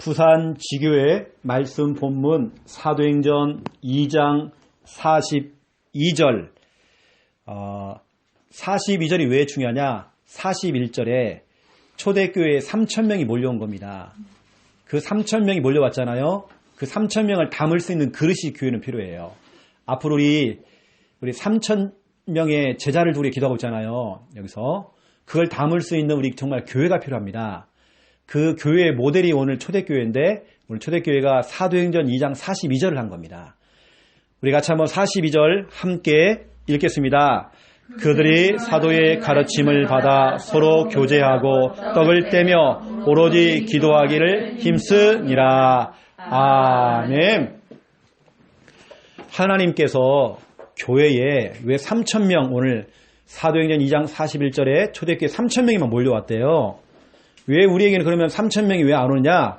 부산 지교회 말씀 본문 사도행전 2장 42절 42절이 왜 중요하냐? 41절에 초대교회에 3,000명이 몰려온 겁니다. 그 3,000명이 몰려왔잖아요. 그 3,000명을 담을 수 있는 그릇이 교회는 필요해요. 앞으로 우리 3,000명의 제자를 두고 기도하고 있잖아요. 여기서 그걸 담을 수 있는 우리 정말 교회가 필요합니다. 그 교회의 모델이 오늘 초대교회인데 오늘 초대교회가 사도행전 2장 42절을 한 겁니다. 우리 같이 한번 42절 함께 읽겠습니다. 그들이 사도의 가르침을 받아 서로 교제하고 떡을 떼며 오로지 기도하기를 힘쓰니라. 아멘. 하나님께서 교회에 왜 3,000명 오늘 사도행전 2장 41절에 초대교회 3,000명이만 몰려왔대요. 왜 우리에게는 그러면 3,000명이 왜 안 오느냐?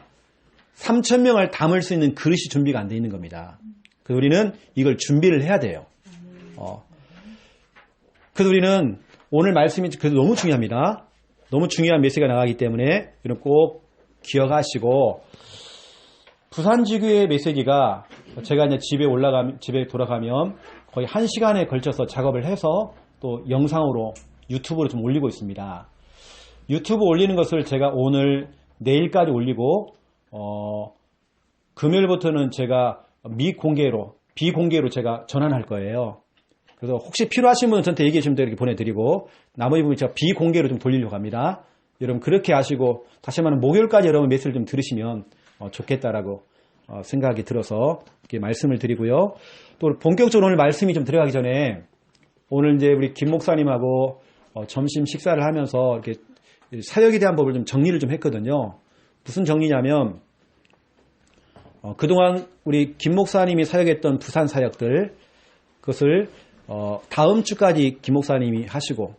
3,000명을 담을 수 있는 그릇이 준비가 안 돼 있는 겁니다. 그래서 우리는 이걸 준비를 해야 돼요. 그래서 우리는 오늘 말씀이 그래도 너무 중요합니다. 너무 중요한 메시지가 나가기 때문에 여러분 꼭 기억하시고 부산지교의 메시지가 제가 이제 집에 돌아가면 거의 1시간에 걸쳐서 작업을 해서 또 영상으로 유튜브로 좀 올리고 있습니다. 유튜브 올리는 것을 제가 오늘 내일까지 올리고 금요일부터는 제가 비공개로 제가 전환할 거예요. 그래서 혹시 필요하신 분은 저한테 얘기해 주시면 이렇게 보내드리고 나머지 부분 제가 비공개로 좀 돌리려고 합니다. 여러분 그렇게 하시고 다시 말하면 목요일까지 여러분 메시지를 좀 들으시면 좋겠다라고 생각이 들어서 이렇게 말씀을 드리고요. 또 본격적으로 오늘 말씀이 좀 들어가기 전에 오늘 이제 우리 김 목사님하고 점심 식사를 하면서 이렇게 사역에 대한 법을 좀 정리를 좀 했거든요. 무슨 정리냐면 그동안 우리 김 목사님이 사역했던 부산 사역들 그것을 다음 주까지 김 목사님이 하시고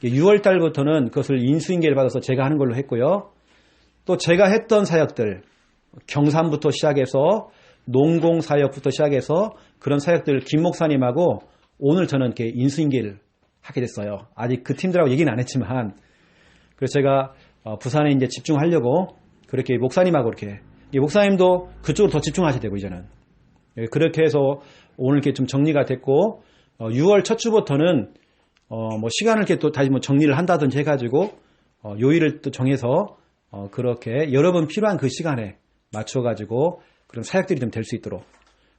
6월 달부터는 그것을 인수인계를 받아서 제가 하는 걸로 했고요. 또 제가 했던 사역들 경산부터 시작해서 농공 사역부터 시작해서 그런 사역들 김 목사님하고 오늘 저는 이렇게 인수인계를 하게 됐어요. 아직 그 팀들하고 얘기는 안 했지만 그래서 제가 부산에 이제 집중하려고 그렇게 목사님하고 이렇게 목사님도 그쪽으로 더 집중하셔야 되고 이제는 그렇게 해서 오늘 이렇게 좀 정리가 됐고 6월 첫 주부터는 뭐 시간을 이렇게 또 다시 뭐 정리를 한다든지 해가지고 요일을 또 정해서 그렇게 여러분 필요한 그 시간에 맞춰가지고 그런 사역들이 좀 될 수 있도록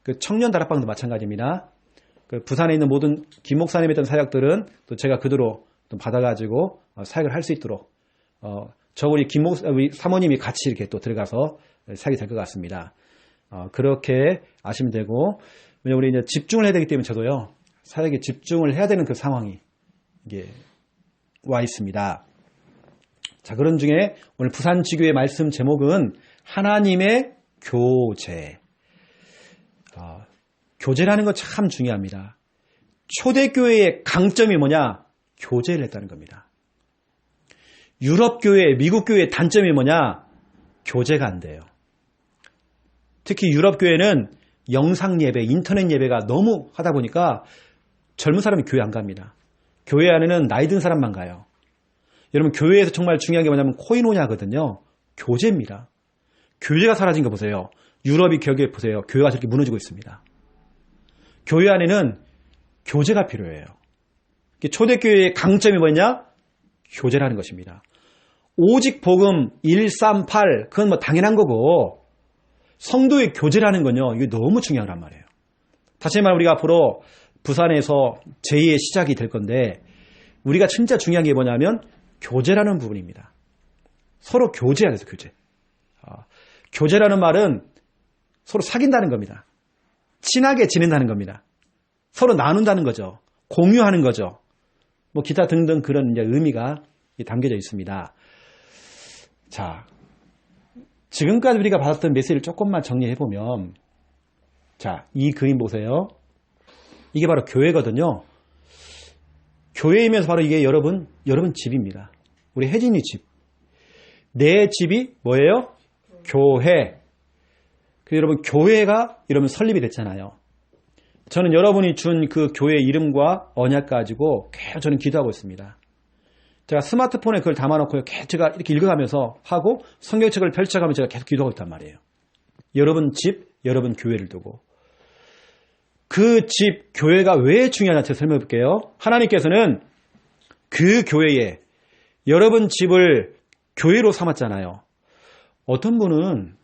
그 청년 다락방도 마찬가지입니다. 그 부산에 있는 모든 김 목사님 했던 사역들은 또 제가 그대로 또 받아가지고 사역을 할 수 있도록 우리 우리 사모님이 같이 이렇게 또 들어가서 사역이 될 것 같습니다. 그렇게 아시면 되고 왜냐면 우리 이제 집중을 해야 되기 때문에 저도요 사역에 집중을 해야 되는 그 상황이 이게 와 있습니다. 자 그런 중에 오늘 부산 지교의 말씀 제목은 하나님의 교제. 교제라는 거 참 중요합니다. 초대교회의 강점이 뭐냐? 교제를 했다는 겁니다. 유럽교회, 미국교회의 단점이 뭐냐? 교제가 안 돼요. 특히 유럽교회는 영상예배, 인터넷 예배가 너무 하다 보니까 젊은 사람이 교회 안 갑니다. 교회 안에는 나이 든 사람만 가요. 여러분 교회에서 정말 중요한 게 뭐냐면 코이노냐거든요. 교제입니다. 교제가 사라진 거 보세요. 유럽이 격에 보세요. 교회가 저렇게 무너지고 있습니다. 교회 안에는 교제가 필요해요. 초대교회의 강점이 뭐냐? 교제라는 것입니다. 오직 복음 138 그건 뭐 당연한 거고 성도의 교제라는 건요. 이게 너무 중요한 말이에요. 다시 말해 우리가 앞으로 부산에서 제2의 시작이 될 건데 우리가 진짜 중요한 게 뭐냐면 교제라는 부분입니다. 서로 교제해야 돼서 교제. 교제라는 말은 서로 사귄다는 겁니다. 친하게 지낸다는 겁니다. 서로 나눈다는 거죠. 공유하는 거죠. 뭐 기타 등등 그런 이제 의미가 담겨져 있습니다. 자, 지금까지 우리가 받았던 메시지를 조금만 정리해 보면, 자, 이 그림 보세요. 이게 바로 교회거든요. 교회이면서 바로 이게 여러분 집입니다. 우리 혜진이 집. 내 집이 뭐예요? 교회. 여러분 교회가 여러분 설립이 됐잖아요. 저는 여러분이 준 그 교회 이름과 언약 가지고 계속 저는 기도하고 있습니다. 제가 스마트폰에 그걸 담아놓고 제가 이렇게 읽어가면서 하고 성경책을 펼쳐가면서 제가 계속 기도하고 있단 말이에요. 여러분 집, 여러분 교회를 두고. 그 집, 교회가 왜 중요하냐고 제가 설명해 볼게요. 하나님께서는 그 교회에 여러분 집을 교회로 삼았잖아요. 어떤 분은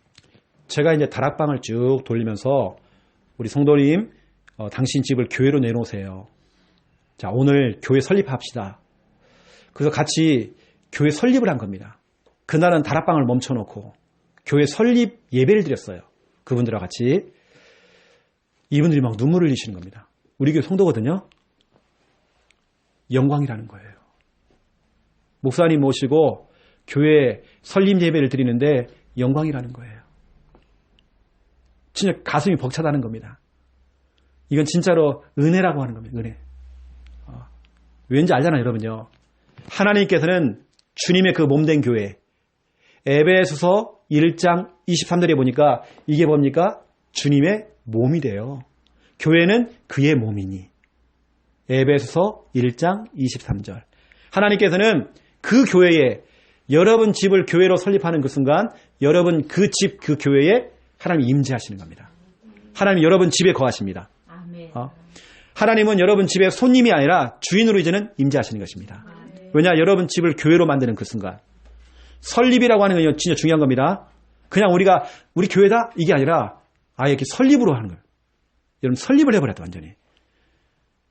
제가 이제 다락방을 쭉 돌리면서 우리 성도님, 당신 집을 교회로 내놓으세요. 자, 오늘 교회 설립합시다. 그래서 같이 교회 설립을 한 겁니다. 그날은 다락방을 멈춰놓고 교회 설립 예배를 드렸어요. 그분들과 같이. 이분들이 막 눈물을 흘리시는 겁니다. 우리 교회 성도거든요. 영광이라는 거예요. 목사님 모시고 교회 설립 예배를 드리는데 영광이라는 거예요. 진짜 가슴이 벅차다는 겁니다. 이건 진짜로 은혜라고 하는 겁니다. 은혜. 왠지 알잖아요, 여러분요. 하나님께서는 주님의 그 몸된 교회, 에베소서 1장 23절에 보니까 이게 뭡니까? 주님의 몸이 돼요. 교회는 그의 몸이니. 에베소서 1장 23절. 하나님께서는 그 교회에 여러분 집을 교회로 설립하는 그 순간 여러분 그 집, 그 교회에 하나님이 임재하시는 겁니다. 하나님 여러분 집에 거하십니다. 하나님은 여러분 집에 손님이 아니라 주인으로 이제는 임재하시는 것입니다. 왜냐? 여러분 집을 교회로 만드는 그 순간. 설립이라고 하는 건 진짜 중요한 겁니다. 그냥 우리가 우리 교회다? 이게 아니라 아예 이렇게 설립으로 하는 거예요. 여러분 설립을 해버렸다 완전히.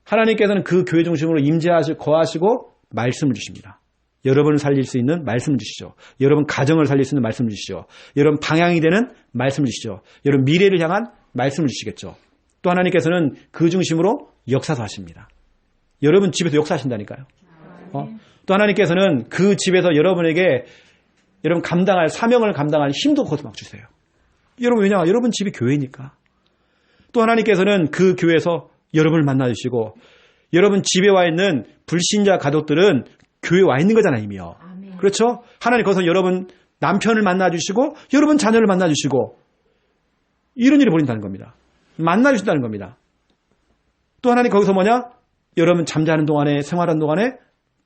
하나님께서는 그 교회 중심으로 임재하시고 거하시고 말씀을 주십니다. 여러분을 살릴 수 있는 말씀을 주시죠. 여러분 가정을 살릴 수 있는 말씀을 주시죠. 여러분 방향이 되는 말씀을 주시죠. 여러분 미래를 향한 말씀을 주시겠죠. 또 하나님께서는 그 중심으로 역사도 하십니다. 여러분 집에서 역사하신다니까요. 또 하나님께서는 그 집에서 여러분에게 여러분 감당할 사명을 감당할 힘도 거기서 막 주세요. 여러분 왜냐? 여러분 집이 교회니까. 또 하나님께서는 그 교회에서 여러분을 만나주시고 여러분 집에 와 있는 불신자 가족들은 교회에 와 있는 거잖아요, 이미요. 아멘. 그렇죠? 하나님 거기서 여러분 남편을 만나주시고 여러분 자녀를 만나주시고 이런 일을 벌인다는 겁니다. 만나주신다는 겁니다. 또 하나님 거기서 뭐냐? 여러분 잠자는 동안에 생활하는 동안에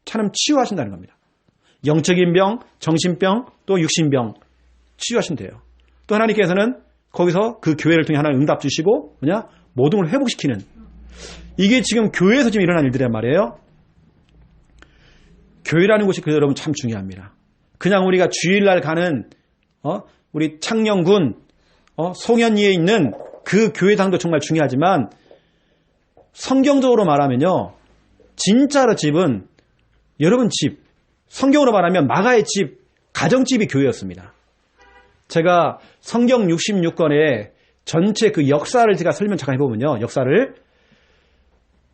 참 치유하신다는 겁니다. 영적인 병, 정신병, 또 육신병 치유하신대요. 또 하나님께서는 거기서 그 교회를 통해 하나님 응답 주시고 뭐냐? 모든 걸 회복시키는 이게 지금 교회에서 지금 일어난 일들이란 말이에요. 교회라는 곳이 그 여러분 참 중요합니다. 그냥 우리가 주일날 가는 우리 창녕군 송현리에 있는 그 교회당도 정말 중요하지만 성경적으로 말하면요. 진짜로 집은 여러분 집, 성경으로 말하면 마가의 집, 가정집이 교회였습니다. 제가 성경 66권의 전체 그 역사를 제가 설명 잠깐 해보면요. 역사를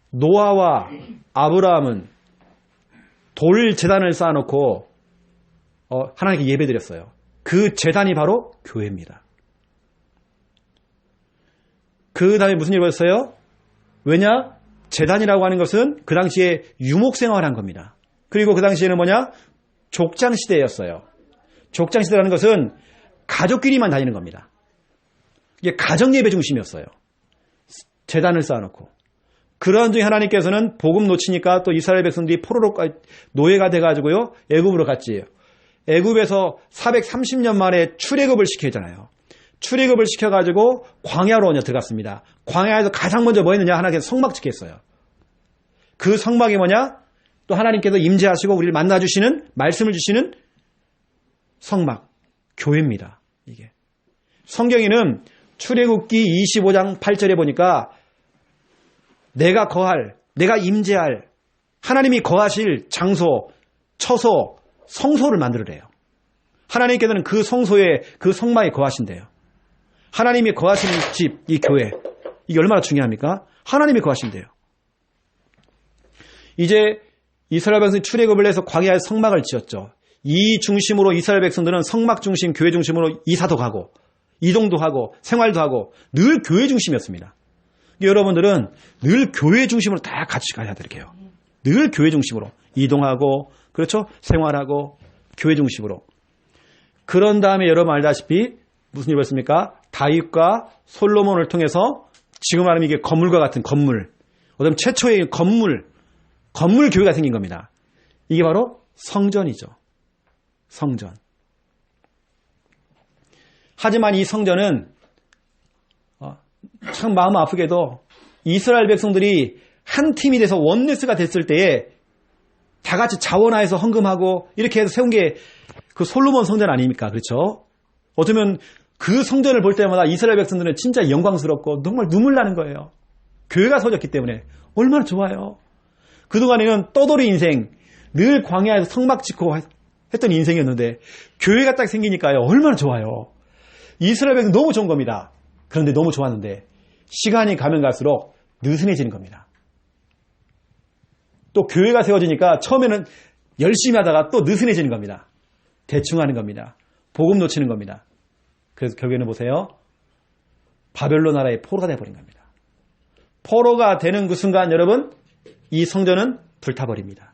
노아와 아브라함은 돌 제단을 쌓아놓고 하나님께 예배드렸어요. 그 제단이 바로 교회입니다. 그 다음에 무슨 일이 벌었어요? 왜냐? 제단이라고 하는 것은 그 당시에 유목생활을 한 겁니다. 그리고 그 당시에는 뭐냐? 족장시대였어요. 족장시대라는 것은 가족끼리만 다니는 겁니다. 이게 가정예배 중심이었어요. 제단을 쌓아놓고. 그런 중에 하나님께서는 복음 놓치니까 또 이스라엘 백성들이 포로로 노예가 돼가지고요. 애굽으로 갔지. 애굽에서 430년 만에 출애굽을 시키잖아요. 출애굽을 시켜가지고 광야로 들어갔습니다. 광야에서 가장 먼저 뭐 했느냐? 하나님께서 성막 짓게 했어요. 그 성막이 뭐냐? 또 하나님께서 임재하시고 우리를 만나주시는 말씀을 주시는 성막, 교회입니다. 이게 성경에는 출애굽기 25장 8절에 보니까 내가 거할, 내가 임재할, 하나님이 거하실 장소, 처소, 성소를 만들으래요. 하나님께서는 그 성소에, 그 성막에 거하신대요. 하나님이 거하시는 집, 이 교회. 이게 얼마나 중요합니까? 하나님이 거하신대요. 이제 이스라엘 백성이 출애굽을 해서 광야에 성막을 지었죠. 이 중심으로 이스라엘 백성들은 성막 중심, 교회 중심으로 이사도 가고, 이동도 하고, 생활도 하고, 늘 교회 중심이었습니다. 여러분들은 늘 교회 중심으로 다 같이 가야 되게요. 늘 교회 중심으로 이동하고, 그렇죠? 생활하고, 교회 중심으로. 그런 다음에 여러분 알다시피 무슨 일이 벌었습니까? 다윗과 솔로몬을 통해서 지금 말하면 이게 건물과 같은 건물, 어떤 최초의 건물 교회가 생긴 겁니다. 이게 바로 성전이죠. 성전. 하지만 이 성전은 참 마음 아프게도 이스라엘 백성들이 한 팀이 돼서 원네스가 됐을 때에 다 같이 자원하여서 헌금하고 이렇게 해서 세운 게 그 솔로몬 성전 아닙니까? 그렇죠? 어쩌면 그 성전을 볼 때마다 이스라엘 백성들은 진짜 영광스럽고 정말 눈물 나는 거예요. 교회가 세워졌기 때문에 얼마나 좋아요. 그동안에는 떠돌이 인생, 늘 광야에서 성막 짓고 했던 인생이었는데 교회가 딱 생기니까요. 얼마나 좋아요. 이스라엘 백성 너무 좋은 겁니다. 그런데 너무 좋았는데 시간이 가면 갈수록 느슨해지는 겁니다. 또 교회가 세워지니까 처음에는 열심히 하다가 또 느슨해지는 겁니다. 대충 하는 겁니다. 복음 놓치는 겁니다. 그래서 결국에는 보세요. 바벨론 나라의 포로가 되어버린 겁니다. 포로가 되는 그 순간 여러분 이 성전은 불타버립니다.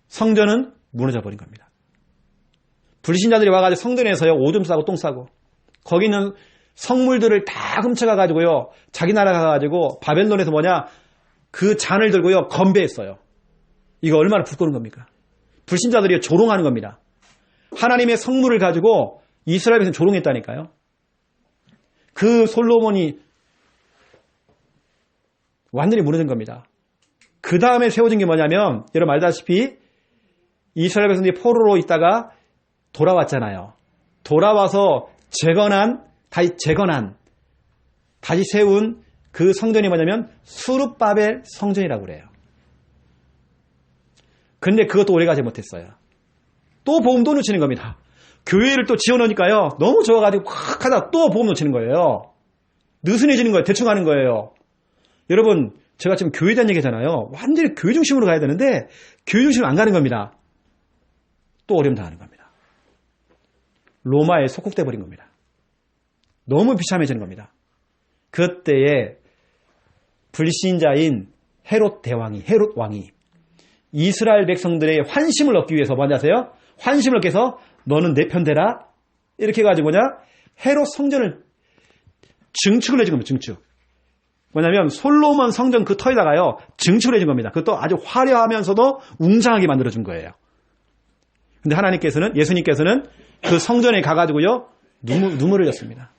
성전은 무너져버린 겁니다. 불신자들이 와가지고 성전에서요 오줌 싸고 똥 싸고 거기 있는 성물들을 다 훔쳐가가지고요 자기 나라 가가지고 바벨론에서 그 잔을 들고요 건배했어요. 이거 얼마나 부끄러운 겁니까? 불신자들이 조롱하는 겁니다. 하나님의 성물을 가지고 이스라엘에서 조롱했다니까요. 그 솔로몬이 완전히 무너진 겁니다. 그 다음에 세워진 게 뭐냐면 여러분 알다시피 이스라엘 백성들이 포로로 있다가 돌아왔잖아요. 돌아와서 다시 세운 그 성전이 뭐냐면 수룹바벨 성전이라고 그래요. 근데 그것도 오래가지 못했어요. 또 복음 또 놓치는 겁니다. 교회를 또 지어놓으니까요. 너무 좋아가지고 확 하다 또 복음 놓치는 거예요. 느슨해지는 거예요. 대충 하는 거예요. 여러분 제가 지금 교회에 대한 얘기잖아요. 완전히 교회 중심으로 가야 되는데 교회 중심으로 안 가는 겁니다. 또 어려움 당하는 겁니다. 로마에 속국돼 버린 겁니다. 너무 비참해지는 겁니다. 그때에 불신자인 헤롯 왕이 이스라엘 백성들의 환심을 얻기 위해서 뭔지 아세요? 환심을 얻기 위해서 너는 내 편 되라 이렇게 해가지고 헤롯 성전을 증축을 해준 겁니다. 증축. 뭐냐면 솔로몬 성전 그 터에다가요 증축을 해준 겁니다. 그것도 아주 화려하면서도 웅장하게 만들어준 거예요. 근데 예수님께서는 그 성전에 가가지고요 눈물을 흘렸습니다.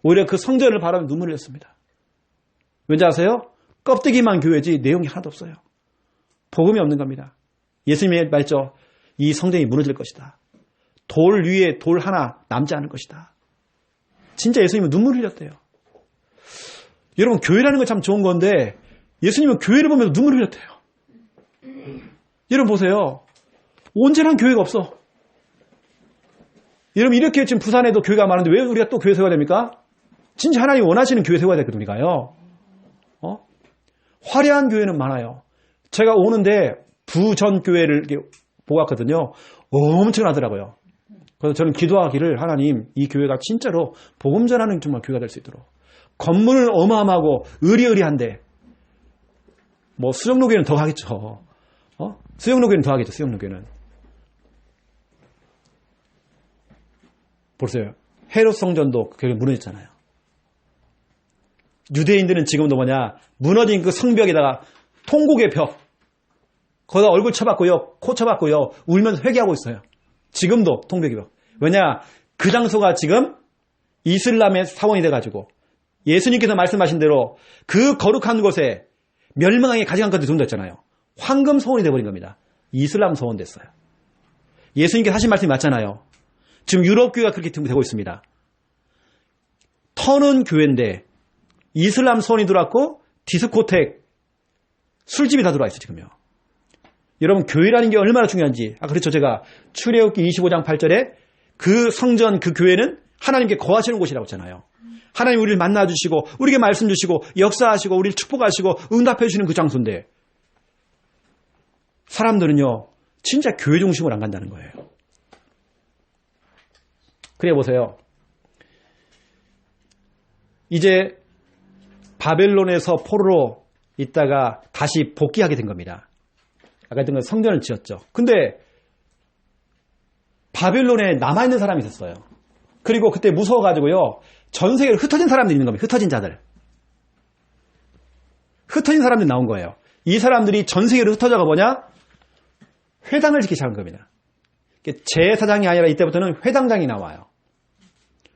오히려 그 성전을 바라보며 눈물을 흘렸습니다. 왠지 아세요? 껍데기만 교회지 내용이 하나도 없어요. 복음이 없는 겁니다. 예수님의 말죠. 이 성전이 무너질 것이다. 돌 위에 돌 하나 남지 않을 것이다. 진짜 예수님은 눈물을 흘렸대요. 여러분 교회라는 건 참 좋은 건데 예수님은 교회를 보면서 눈물을 흘렸대요. 여러분 보세요. 온전한 교회가 없어. 여러분 이렇게 지금 부산에도 교회가 많은데 왜 우리가 또 교회 세워야 됩니까? 진짜 하나님 원하시는 교회 세워야 되거든요. 화려한 교회는 많아요. 제가 오는데 부전교회를 이렇게 보고 왔거든요. 엄청나더라고요. 그래서 저는 기도하기를 하나님 이 교회가 진짜로 복음 전하는 정말 교회가 될 수 있도록. 건물은 어마어마하고 의리의리한데 뭐 수영로교회는 더 하겠죠. 수영로교회는 더 하겠죠. 수영로교회는. 보세요. 헤롯 성전도 결국 무너졌잖아요. 유대인들은 지금도 무너진 그 성벽에다가 통곡의 벽 거기다 얼굴 쳐박고요. 코 쳐박고요. 울면서 회개하고 있어요. 지금도 통벽의 벽. 왜냐? 그 장소가 지금 이슬람의 사원이 돼가지고 예수님께서 말씀하신 대로 그 거룩한 곳에 멸망하게 가져간 것들이 존재했잖아요. 황금 소원이 돼버린 겁니다. 이슬람 소원 됐어요. 예수님께서 하신 말씀이 맞잖아요. 지금 유럽 교회가 그렇게 되고 있습니다. 터는 교회인데 이슬람 소원이 들어왔고 디스코텍 술집이 다 들어와 있어요. 지금요. 여러분 교회라는 게 얼마나 중요한지 그렇죠. 제가 출애굽기 25장 8절에 그 성전 그 교회는 하나님께 거하시는 곳이라고 했잖아요. 하나님 우리를 만나주시고 우리에게 말씀 주시고 역사하시고 우리를 축복하시고 응답해 주시는 그 장소인데 사람들은요 진짜 교회 중심으로 안 간다는 거예요. 그래 보세요. 이제 바벨론에서 포로로 있다가 다시 복귀하게 된 겁니다. 아까 했던 건 성전을 지었죠. 근데 바벨론에 남아있는 사람이 있었어요. 그리고 그때 무서워가지고요. 전 세계로 흩어진 사람들이 있는 겁니다. 흩어진 자들. 흩어진 사람들이 나온 거예요. 이 사람들이 전 세계로 흩어져가 회당을 짓기 시작한 겁니다. 제사장이 아니라 이때부터는 회당장이 나와요.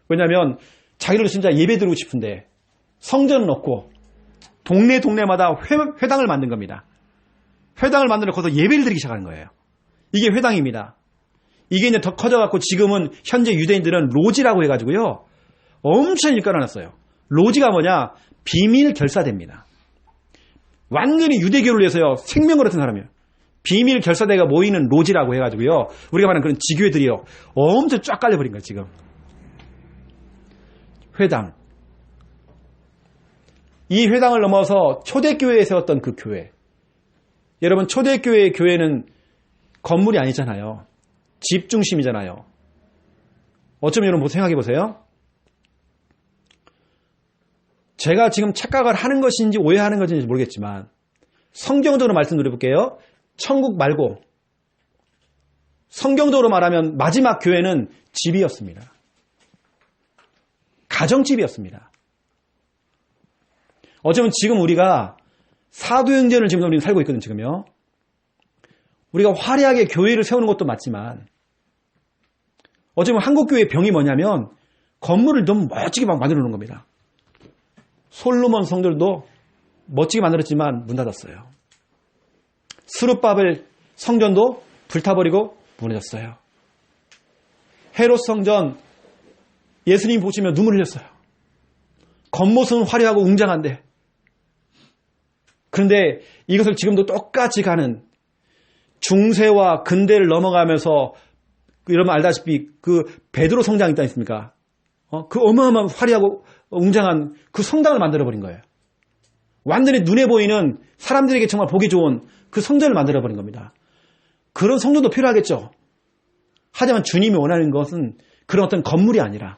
왜냐하면 자기들 진짜 예배 드리고 싶은데 성전은 없고 동네마다 회당을 만든 겁니다. 회당을 만들어 거기서 예배를 드리기 시작하는 거예요. 이게 회당입니다. 이게 이제 더 커져갖고 지금은 현재 유대인들은 로지라고 해가지고요. 엄청 일깔아놨어요. 로지가 뭐냐? 비밀 결사대입니다. 완전히 유대교를 위해서요. 생명을 얻은 사람이에요. 비밀 결사대가 모이는 로지라고 해가지고요. 우리가 말하는 그런 지교회들이요. 엄청 쫙 깔려버린 거예요, 지금. 회당. 이 회당을 넘어서 초대교회에 세웠던 그 교회. 여러분, 초대교회의 교회는 건물이 아니잖아요. 집 중심이잖아요. 어쩌면 여러분 생각해 보세요. 제가 지금 착각을 하는 것인지 오해하는 것인지 모르겠지만 성경적으로 말씀드려볼게요. 천국 말고 성경적으로 말하면 마지막 교회는 집이었습니다. 가정집이었습니다. 어쩌면 지금 우리가 사도행전을 지금 우리는 살고 있거든요. 지금요. 우리가 화려하게 교회를 세우는 것도 맞지만 어쩌면 한국교회의 병이 뭐냐면 건물을 너무 멋지게 막 만들어 놓은 겁니다. 솔로몬 성들도 멋지게 만들었지만 문 닫았어요. 스룹바벨 성전도 불타버리고 무너졌어요. 헤롯 성전 예수님 보시면 눈물 흘렸어요. 겉모습은 화려하고 웅장한데 그런데 이것을 지금도 똑같이 가는 중세와 근대를 넘어가면서 여러분 알다시피 그 베드로 성당 있지 않습니까? 그 어마어마한 화려하고 웅장한 그 성당을 만들어버린 거예요. 완전히 눈에 보이는 사람들에게 정말 보기 좋은 그 성전을 만들어버린 겁니다. 그런 성전도 필요하겠죠. 하지만 주님이 원하는 것은 그런 어떤 건물이 아니라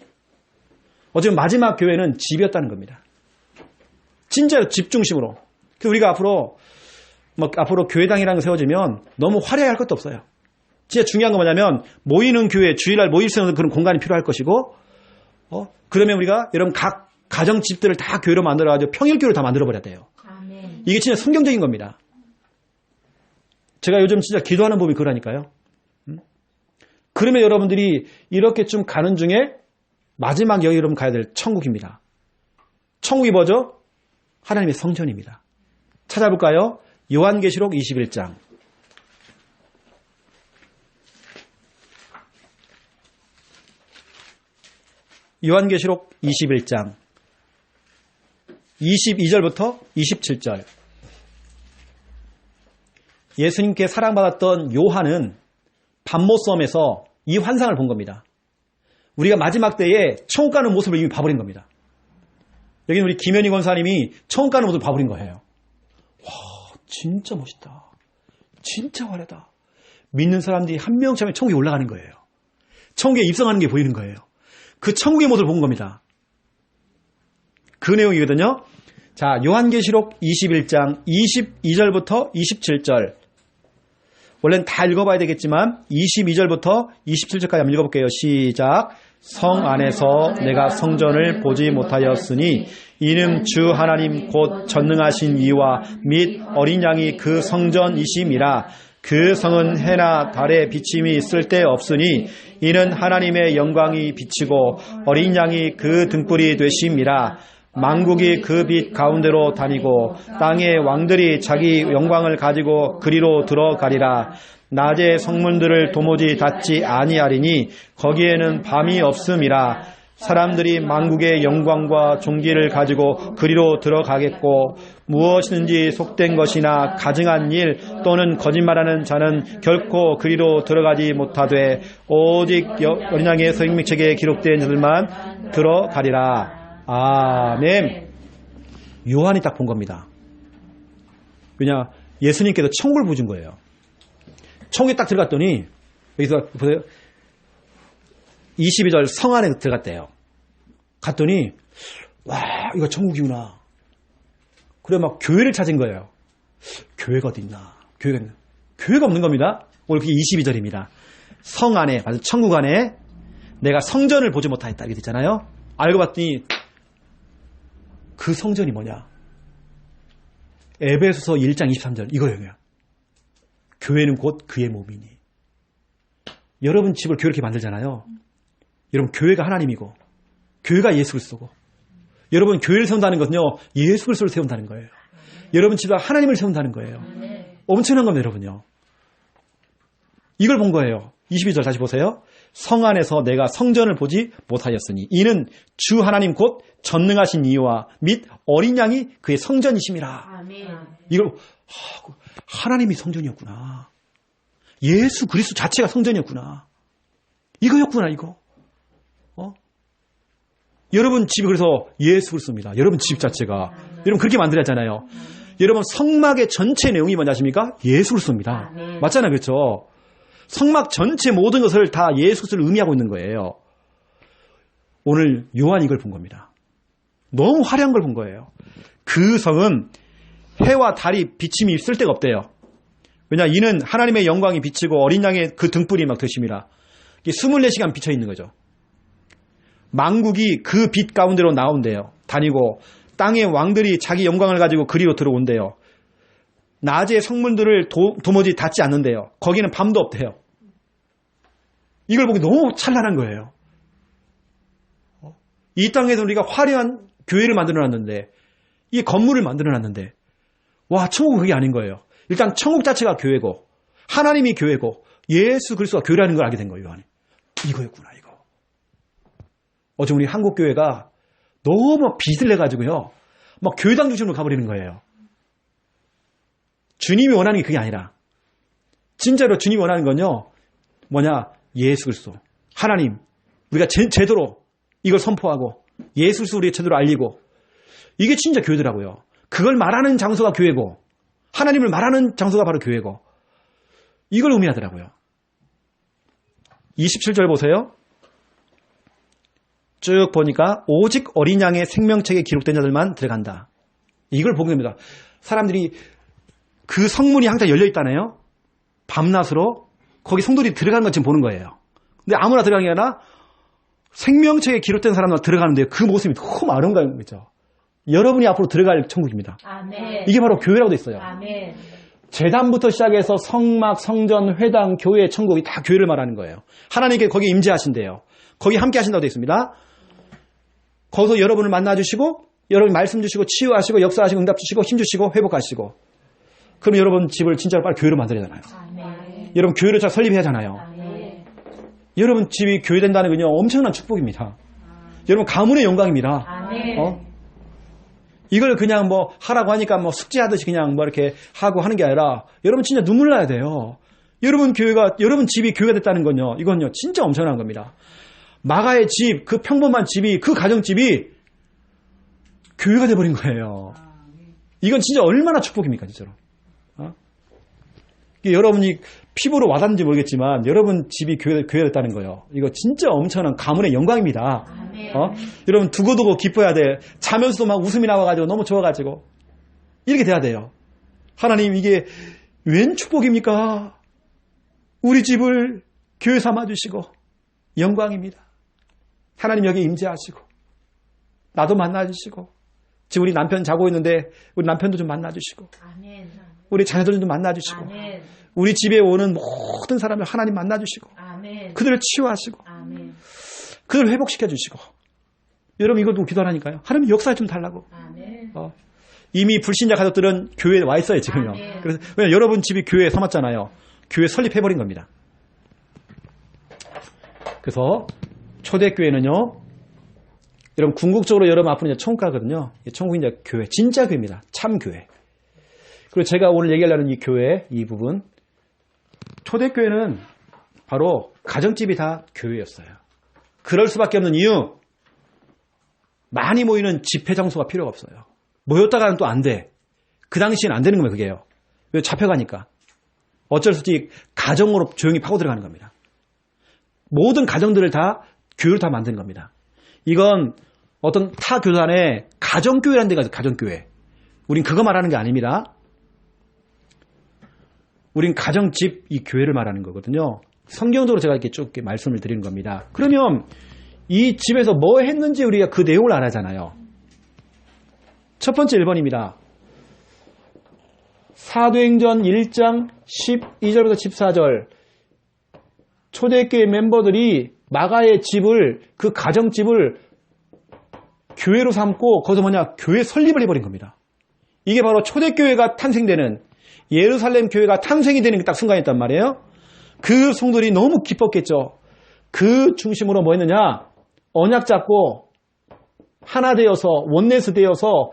어쩌면 마지막 교회는 집이었다는 겁니다. 진짜로 집 중심으로. 그래서 우리가 앞으로 교회당이라는 거 세워지면 너무 화려하게 할 것도 없어요. 진짜 중요한 건 뭐냐면 모이는 교회, 주일날 모일 수 있는 그런 공간이 필요할 것이고 그러면 우리가 여러분 각 가정집들을 다 교회로 만들어가지고 평일교회로 다 만들어버려야 돼요. 아멘. 이게 진짜 성경적인 겁니다. 제가 요즘 진짜 기도하는 법이 그러니까요. 그러면 여러분들이 이렇게 좀 가는 중에 마지막 여기 여러분 가야 될 천국입니다. 천국이 뭐죠? 하나님의 성전입니다. 찾아볼까요? 요한계시록 21장. 요한계시록 21장 22절부터 27절. 예수님께 사랑받았던 요한은 밤모섬에서 이 환상을 본 겁니다. 우리가 마지막 때에 천국 가는 모습을 이미 봐버린 겁니다. 여기는 우리 김현희 권사님이 천국 가는 모습을 봐버린 거예요. 와, 진짜 멋있다. 진짜 화려하다. 믿는 사람들이 한 명씩 하면 천국에 올라가는 거예요. 천국에 입성하는 게 보이는 거예요. 그 천국의 모습을 본 겁니다. 그 내용이거든요. 자, 요한계시록 21장 22절부터 27절. 원래는 다 읽어봐야 되겠지만 22절부터 27절까지 한번 읽어볼게요. 시작. 성 안에서 내가 성전을 보지 못하였으니 이는 주 하나님 곧 전능하신 이와 및 어린 양이 그 성전이심이라. 그 성은 해나 달의 비침이 쓸데없으니 이는 하나님의 영광이 비치고 어린 양이 그 등불이 되심이라. 만국이 그 빛 가운데로 다니고 땅의 왕들이 자기 영광을 가지고 그리로 들어가리라. 낮의 성문들을 도무지 닫지 아니하리니 거기에는 밤이 없음이라. 사람들이 만국의 영광과 존귀를 가지고 그리로 들어가겠고 무엇이든지 속된 것이나 가증한 일 또는 거짓말하는 자는 결코 그리로 들어가지 못하되 오직 어린 양의 생명책에 기록된 자들만 들어가리라. 아멘. 요한이 딱 본 겁니다. 왜냐, 예수님께서 천국을 보여준 거예요. 천국에 딱 들어갔더니 여기서 보세요. 22절 성 안에 들어갔대요. 갔더니 와, 이거 천국이구나. 그래 막 교회를 찾은 거예요. 교회가 어디 있나? 교회가 없는 겁니다. 오늘 그게 22절입니다. 성 안에, 맞아, 천국 안에 내가 성전을 보지 못하였다 이렇게 됐잖아요. 알고 봤더니 그 성전이 뭐냐? 에베소서 1장 23절 이거예요. 교회는 곧 그의 몸이니. 여러분 집을 교회 이렇게 만들잖아요. 여러분 교회가 하나님이고 교회가 예수 그리스도고 여러분 교회를 세운다는 것은요 예수 그리스도를 세운다는 거예요. 여러분 집에 하나님을 세운다는 거예요. 엄청난 겁니다, 여러분요. 이걸 본 거예요. 22절 다시 보세요. 성 안에서 내가 성전을 보지 못하였으니 이는 주 하나님 곧 전능하신 이와 및 어린 양이 그의 성전이심이라. 아멘. 이걸 하나님이 성전이었구나. 예수 그리스도 자체가 성전이었구나. 이거였구나, 이거. 여러분 집이 그래서 예수 그리스도입니다. 여러분 집 자체가. 여러분 그렇게 만들었잖아요. 여러분 성막의 전체 내용이 뭔지 아십니까? 예수 그리스도입니다. 맞잖아요, 그렇죠? 성막 전체 모든 것을 다 예수 그리스도를 의미하고 있는 거예요. 오늘 요한 이걸 본 겁니다. 너무 화려한 걸 본 거예요. 그 성은 해와 달이 비침이 있을 데가 없대요. 왜냐, 이는 하나님의 영광이 비치고 어린 양의 그 등불이 막 드심이라. 이게 24시간 비쳐 있는 거죠. 망국이 그 빛 가운데로 나온대요. 다니고 땅의 왕들이 자기 영광을 가지고 그리로 들어온대요. 낮의 성문들을 도무지 닫지 않는데요. 거기는 밤도 없대요. 이걸 보기 너무 찬란한 거예요. 이 땅에서 우리가 화려한 교회를 만들어놨는데, 이 건물을 만들어놨는데, 와, 천국은 그게 아닌 거예요. 일단 천국 자체가 교회고, 하나님이 교회고, 예수 그리스도가 교회라는 걸 알게 된 거예요. 이거였구나, 이거. 어제 우리 한국교회가 너무 빚을 내가지고요, 막 교회당 중심으로 가버리는 거예요. 주님이 원하는 게 그게 아니라, 진짜로 주님이 원하는 건요, 뭐냐, 예수 그리스도, 하나님, 우리가 제대로 이걸 선포하고, 예수 그리스도 우리가 제대로 알리고, 이게 진짜 교회더라고요. 그걸 말하는 장소가 교회고, 하나님을 말하는 장소가 바로 교회고, 이걸 의미하더라고요. 27절 보세요. 쭉 보니까 오직 어린 양의 생명책에 기록된 자들만 들어간다. 이걸 보게 됩니다. 사람들이 그 성문이 항상 열려 있다네요. 밤낮으로 거기 성도들이 들어가는 것 지금 보는 거예요. 근데 아무나 들어가는 게 아니라 생명책에 기록된 사람만 들어가는데 그 모습이 너무 아름다운 거죠. 여러분이 앞으로 들어갈 천국입니다. 아멘. 이게 바로 교회라고 돼 있어요. 아멘. 제단부터 시작해서 성막, 성전, 회당, 교회, 천국이 다 교회를 말하는 거예요. 하나님께 거기 임재하신대요. 거기 함께 하신다고 되어 있습니다. 거기서 여러분을 만나주시고, 여러분 말씀 주시고, 치유하시고, 역사하시고, 응답 주시고, 힘 주시고, 회복하시고. 그럼 여러분 집을 진짜로 빨리 교회로 만들어야 하잖아요. 아멘. 여러분 교회를 잘 설립해야 하잖아요. 아멘. 여러분 집이 교회 된다는 건요, 엄청난 축복입니다. 여러분 가문의 영광입니다. 아멘. 이걸 그냥 뭐 하라고 하니까 뭐 숙제하듯이 그냥 뭐 이렇게 하고 하는 게 아니라 여러분 진짜 눈물 나야 돼요. 여러분 집이 교회가 됐다는 건요, 이건요 진짜 엄청난 겁니다. 마가의 집, 그 평범한 집이, 그 가정집이 교회가 돼버린 거예요. 이건 진짜 얼마나 축복입니까, 진짜로. 이게 여러분이 피부로 와닿는지 모르겠지만 여러분 집이 교회가 됐다는 거예요. 이거 진짜 엄청난 가문의 영광입니다. 여러분 두고두고 기뻐야 돼. 자면서도 막 웃음이 나와가지고 너무 좋아가지고 이렇게 돼야 돼요. 하나님, 이게 웬 축복입니까? 우리 집을 교회 삼아주시고 영광입니다. 하나님 여기 임재하시고 나도 만나주시고, 지금 우리 남편 자고 있는데 우리 남편도 좀 만나주시고, 아멘. 우리 자녀들 좀 만나주시고, 아멘. 우리 집에 오는 모든 사람을 하나님 만나주시고, 아멘. 그들을 치유하시고, 아멘. 그들을 회복시켜주시고. 여러분 이것도 기도하니까요, 하나님 역사에 좀 달라고. 아멘. 이미 불신자 가족들은 교회에 와 있어요 지금요. 아멘. 그래서 왜냐면 여러분 집이 교회에 삼았잖아요. 교회 설립해버린 겁니다. 그래서 초대교회는요, 여러분 궁극적으로 여러분 앞으로 이제 천국 가거든요. 천국이 이제 교회, 진짜 교회입니다. 참 교회. 그리고 제가 오늘 얘기하려는 이 교회, 이 부분, 초대교회는 바로 가정집이 다 교회였어요. 그럴 수밖에 없는 이유, 많이 모이는 집회 장소가 필요가 없어요. 모였다가는 또 안 돼. 그 당시엔 안 되는 거예요, 그게요. 왜? 잡혀가니까. 어쩔 수 없이 가정으로 조용히 파고 들어가는 겁니다. 모든 가정들을 다 교회로 다 만든 겁니다. 이건 어떤 타 교단의 가정교회라는 데가 있어요. 가정교회. 우린 그거 말하는 게 아닙니다. 우린 가정집, 이 교회를 말하는 거거든요. 성경적으로 제가 이렇게 쭉 말씀을 드리는 겁니다. 그러면 이 집에서 뭐 했는지 우리가 그 내용을 알아야잖아요. 첫 번째 1번입니다. 사도행전 1장 12절부터 14절 초대교회 멤버들이 마가의 집을, 그 가정집을 교회로 삼고 거기서 교회 설립을 해버린 겁니다. 이게 바로 초대교회가 탄생되는, 예루살렘 교회가 탄생이 되는 딱 순간이었단 말이에요. 그 성도들이 너무 기뻤겠죠. 그 중심으로 뭐 했느냐? 언약 잡고 하나 되어서, 원네스 되어서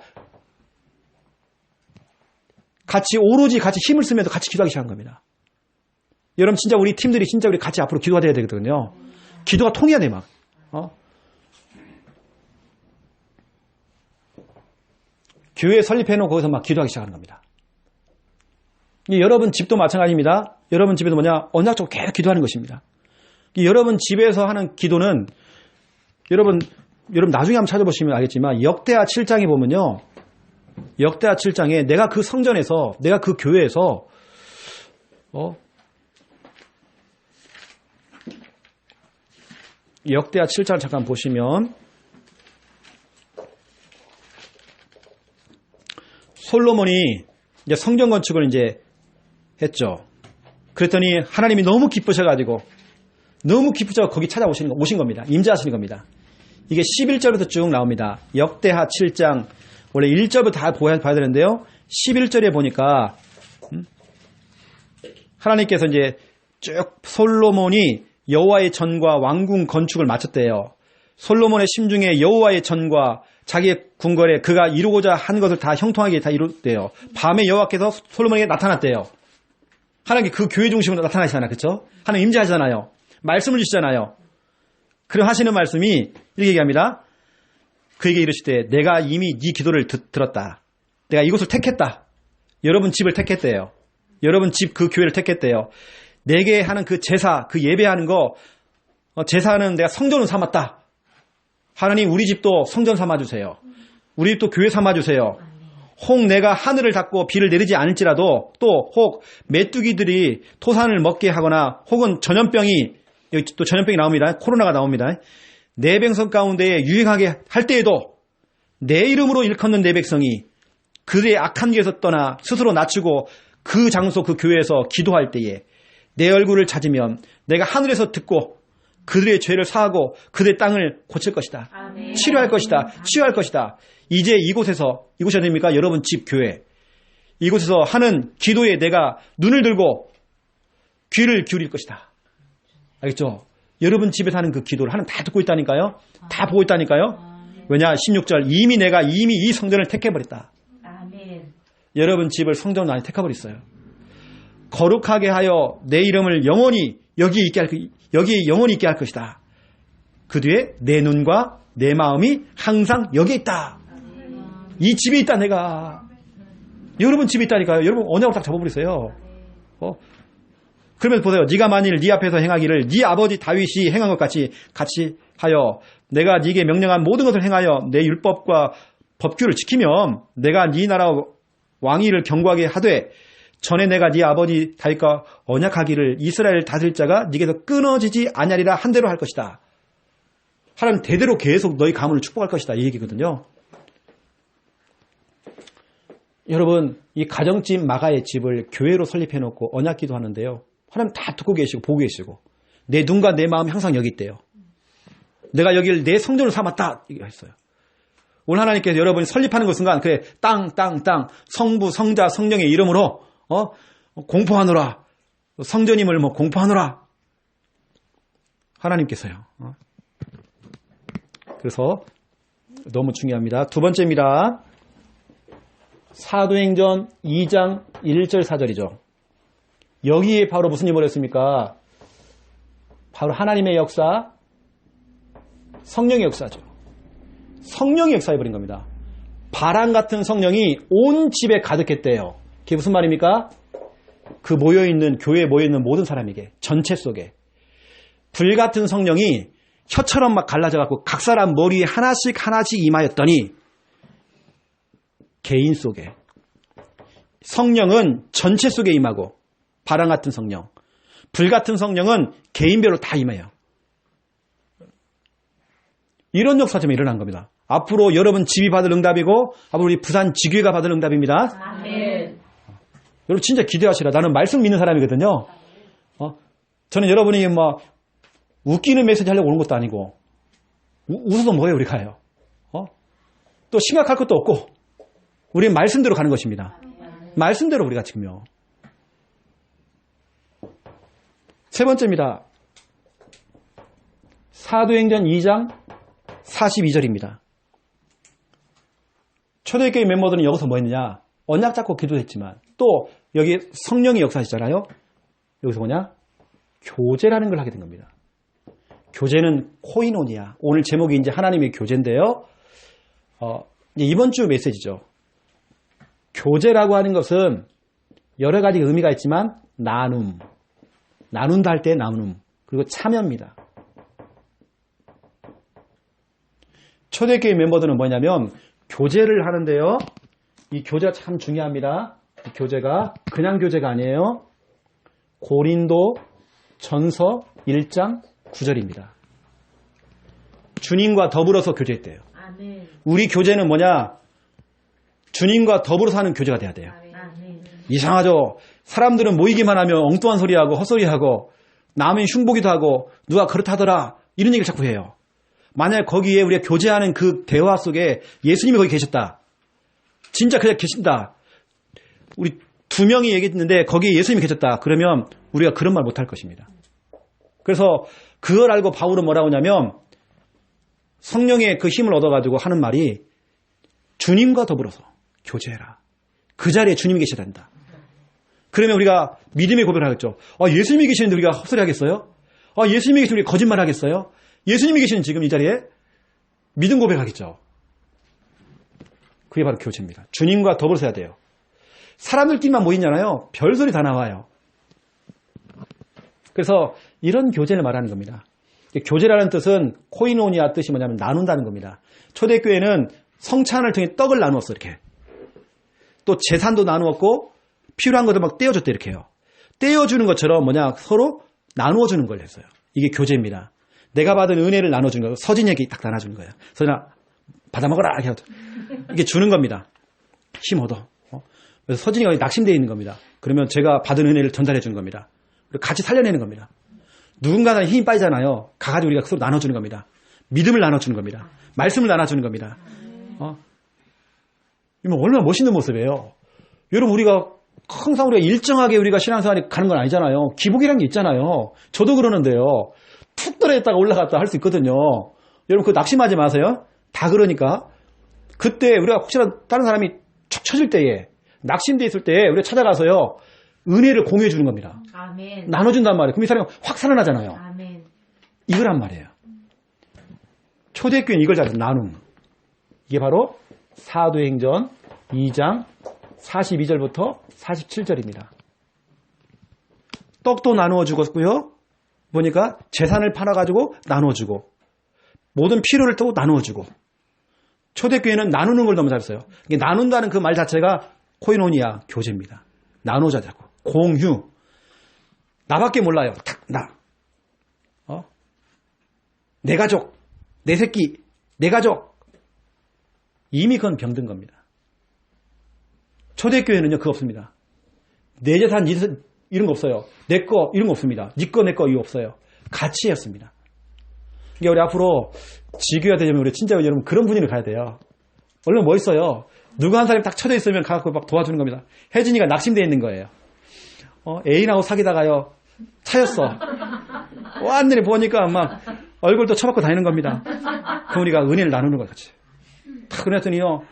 오로지 같이 힘을 쓰면서 같이 기도하기 시작한 겁니다. 여러분, 진짜 우리 팀들이 진짜 우리 같이 앞으로 기도가 돼야 되거든요. 기도가 통해야 돼, 막. 교회 설립해놓고 거기서 막 기도하기 시작하는 겁니다. 여러분 집도 마찬가지입니다. 여러분 집에도 언약적으로 계속 기도하는 것입니다. 여러분 집에서 하는 기도는 여러분 나중에 한번 찾아보시면 알겠지만 역대하 7장에 보면요. 역대하 7장에 내가 그 성전에서, 내가 그 교회에서 역대하 7장 잠깐 보시면 솔로몬이 이제 성전 건축을 이제 했죠. 그랬더니 하나님이 너무 기쁘셔가지고 거기 오신 겁니다. 임재하시는 겁니다. 이게 11절부터 쭉 나옵니다. 역대하 7장 원래 1절부터 다 봐야 되는데요. 11절에 보니까 하나님께서 이제 쭉 솔로몬이 여호와의 전과 왕궁 건축을 마쳤대요. 솔로몬의 심중에 여호와의 전과 자기의 궁궐에 그가 이루고자 한 것을 다 형통하게 다 이뤘대요. 밤에 여호와께서 솔로몬에게 나타났대요. 하나님께 그 교회 중심으로 나타나시잖아요. 그렇죠? 하나님 임재하시잖아요. 말씀을 주시잖아요. 그럼 하시는 말씀이 이렇게 얘기합니다. 그에게 이르시되 내가 이미 네 기도를 들었다. 내가 이곳을 택했다. 여러분 집을 택했대요. 여러분 집 그 교회를 택했대요. 내게 하는 그 제사, 그 예배하는 거, 제사는 내가 성전을 삼았다. 하나님 우리 집도 성전 삼아주세요. 우리 집도 교회 삼아주세요. 혹 내가 하늘을 닫고 비를 내리지 않을지라도 또 혹 메뚜기들이 토산을 먹게 하거나 혹은 전염병이, 여기 또 전염병이 나옵니다. 코로나가 나옵니다. 내 백성 가운데 유행하게 할 때에도 내 이름으로 일컫는 내 백성이 그들의 악한 길에서 떠나 스스로 낮추고 그 장소 그 교회에서 기도할 때에 내 얼굴을 찾으면 내가 하늘에서 듣고 그들의 죄를 사하고 그들의 땅을 고칠 것이다. 아멘. 치료할 것이다. 치유할 것이다. 이제 이곳이 어디입니까? 여러분 집 교회. 이곳에서 하는 기도에 내가 눈을 들고 귀를 기울일 것이다. 알겠죠? 여러분 집에서 하는 그 기도를 하나님 다 듣고 있다니까요. 다 보고 있다니까요. 왜냐? 16절 내가 이미 이 성전을 택해버렸다. 아멘. 여러분 집을 성전으로 많이 택해버렸어요. 거룩하게 하여 내 이름을 영원히 여기에 영원히 있게 할 것이다. 그 뒤에 내 눈과 내 마음이 항상 여기에 있다. 이 집에 있다 내가. 여러분 집에 있다니까요. 여러분 언약을 딱 잡아버리세요. 그러면 보세요. 네가 만일 네 앞에서 행하기를 네 아버지 다윗이 행한 것 같이 하여 내가 네게 명령한 모든 것을 행하여 내 율법과 법규를 지키면 내가 네 나라 왕위를 견고하게 하되 전에 내가 네 아버지 다윗과 언약하기를 이스라엘 다스릴 자가 네게서 끊어지지 아니하리라 한 대로 할 것이다. 하나님 대대로 계속 너희 가문을 축복할 것이다. 이 얘기거든요. 여러분 이 가정집 마가의 집을 교회로 설립해놓고 언약기도 하는데요. 하나님 다 듣고 계시고 보고 계시고 내 눈과 내 마음이 항상 여기 있대요. 내가 여기를 내 성전을 삼았다 했어요. 오늘 하나님께서 여러분이 설립하는 그 순간 그래 땅 성부 성자 성령의 이름으로 공포하노라. 성전임을 공포하노라. 하나님께서요. 그래서 너무 중요합니다. 두 번째입니다. 사도행전 2장 1절 4절이죠. 여기에 바로 무슨 일을 했습니까? 바로 하나님의 역사, 성령의 역사죠. 성령의 역사해버린 겁니다. 바람 같은 성령이 온 집에 가득했대요. 그게 무슨 말입니까? 그 모여있는, 교회에 모여있는 모든 사람에게, 전체 속에. 불 같은 성령이 혀처럼 막 갈라져갖고 각 사람 머리에 하나씩 임하였더니 개인 속에. 성령은 전체 속에 임하고 바람 같은 성령, 불 같은 성령은 개인별로 다 임해요. 이런 역사 좀 일어난 겁니다. 앞으로 여러분 집이 받을 응답이고 앞으로 우리 부산 지교회가 받을 응답입니다. 아멘. 여러분 진짜 기대하시라. 나는 말씀 믿는 사람이거든요. 저는 여러분이 뭐 웃기는 메시지 하려고 오는 것도 아니고 웃어도 뭐예요 우리가요. 또 심각할 것도 없고 우리는 말씀대로 가는 것입니다. 말씀대로 우리가 지금요. 세 번째입니다. 사도행전 2장 42절입니다. 초대교회 멤버들은 여기서 뭐 했느냐? 언약 잡고 기도했지만 또 여기 성령이 역사하시잖아요. 여기서 뭐냐? 교제라는 걸 하게 된 겁니다. 교제는 코이노니아. 오늘 제목이 이제 하나님의 교제인데요. 이번 주 메시지죠. 교제라고 하는 것은 여러 가지 의미가 있지만 나눔. 나눈다 할 때 나눔. 그리고 참여입니다. 초대교회 멤버들은 뭐냐면 교제를 하는데요. 이 교제가 참 중요합니다. 이 교제가 그냥 교제가 아니에요. 고린도 전서 1장 9절입니다. 주님과 더불어서 교제했대요. 아멘. 우리 교제는 뭐냐? 주님과 더불어서 하는 교제가 돼야 돼요. 아멘. 이상하죠? 사람들은 모이기만 하면 엉뚱한 소리하고 헛소리하고 남의 흉보기도 하고 누가 그렇다더라 이런 얘기를 자꾸 해요. 만약 거기에 우리가 교제하는 그 대화 속에 예수님이 거기 계셨다. 진짜 그냥 계신다. 우리 두 명이 얘기했는데 거기에 예수님이 계셨다. 그러면 우리가 그런 말 못할 것입니다. 그래서 그걸 알고 바울은 뭐라고 하냐면 성령의 그 힘을 얻어가지고 하는 말이 주님과 더불어서 교제해라. 그 자리에 주님이 계셔야 된다. 그러면 우리가 믿음의 고백을 하겠죠. 예수님이 계시는데 우리가 헛소리 하겠어요? 예수님이 계시는데 우리가 거짓말 하겠어요? 예수님이 계시는 지금 이 자리에 믿음 고백하겠죠. 그게 바로 교제입니다. 주님과 더불어서 해야 돼요. 사람들끼리만 모이잖아요. 별소리 다 나와요. 그래서 이런 교제를 말하는 겁니다. 교제라는 뜻은 코이노니아 뜻이 뭐냐면 나눈다는 겁니다. 초대교회는 성찬을 통해 떡을 나누었어 이렇게. 또 재산도 나누었고 필요한 것도 막 떼어줬대 이렇게요. 떼어주는 것처럼 뭐냐 서로 나누어주는 걸 했어요. 이게 교제입니다. 내가 받은 은혜를 나눠주는 거. 서진에게 딱 나눠주는 거예요. 서진아 받아 먹어라 이게 주는 겁니다. 힘 얻어. 그래서 서진이가 낙심되어 있는 겁니다. 그러면 제가 받은 은혜를 전달해 주는 겁니다. 그리고 같이 살려내는 겁니다. 누군가는 힘이 빠지잖아요. 가가지고 우리가 서로 나눠주는 겁니다. 믿음을 나눠주는 겁니다. 말씀을 나눠주는 겁니다. 이거 얼마나 멋있는 모습이에요. 여러분 우리가 항상 우리가 일정하게 우리가 신앙생활이 가는 건 아니잖아요. 기복이라는 게 있잖아요. 저도 그러는데요. 툭 떨어졌다가 올라갔다 할 수 있거든요. 여러분 그거 낙심하지 마세요. 다 그러니까. 그때 우리가 혹시나 다른 사람이 척 쳐질 때에 낙심돼 있을 때 우리가 찾아가서요. 은혜를 공유해 주는 겁니다. 아멘. 나눠준단 말이에요. 그럼 이 사람이 확 살아나잖아요. 아멘. 이거란 말이에요. 초대교회는 이걸 잘해서 나눔. 이게 바로 사도행전 2장 42절부터 47절입니다. 떡도 나누어 주었고요. 보니까 재산을 팔아가지고 나누어 주고 모든 필요를 또 나누어 주고 초대교회는 나누는 걸 너무 잘했어요. 이게 나눈다는 그 말 자체가 코이노니아 교제입니다. 나누자자고 공유. 나밖에 몰라요. 딱 나. 내 가족, 내 새끼, 내 가족. 이미 그건 병든 겁니다. 초대교회는요 그거 없습니다. 내 재산 이런 거 없어요. 내 거 이런 거 없습니다. 네 거 내 거 이거 없어요. 같이 했습니다. 그러니까 우리 앞으로 지교가 되려면 우리 진짜 여러분 그런 분위기를 가야 돼요. 얼른 멋있어요. 누구 한 사람이 딱 쳐져 있으면 가서 막 도와주는 겁니다. 혜진이가 낙심되어 있는 거예요. 애인하고 사귀다가요 차였어. 완전히 보니까 막 얼굴도 쳐박고 다니는 겁니다. 그럼 우리가 은혜를 나누는 거예요. 같이. 탁 그랬더니요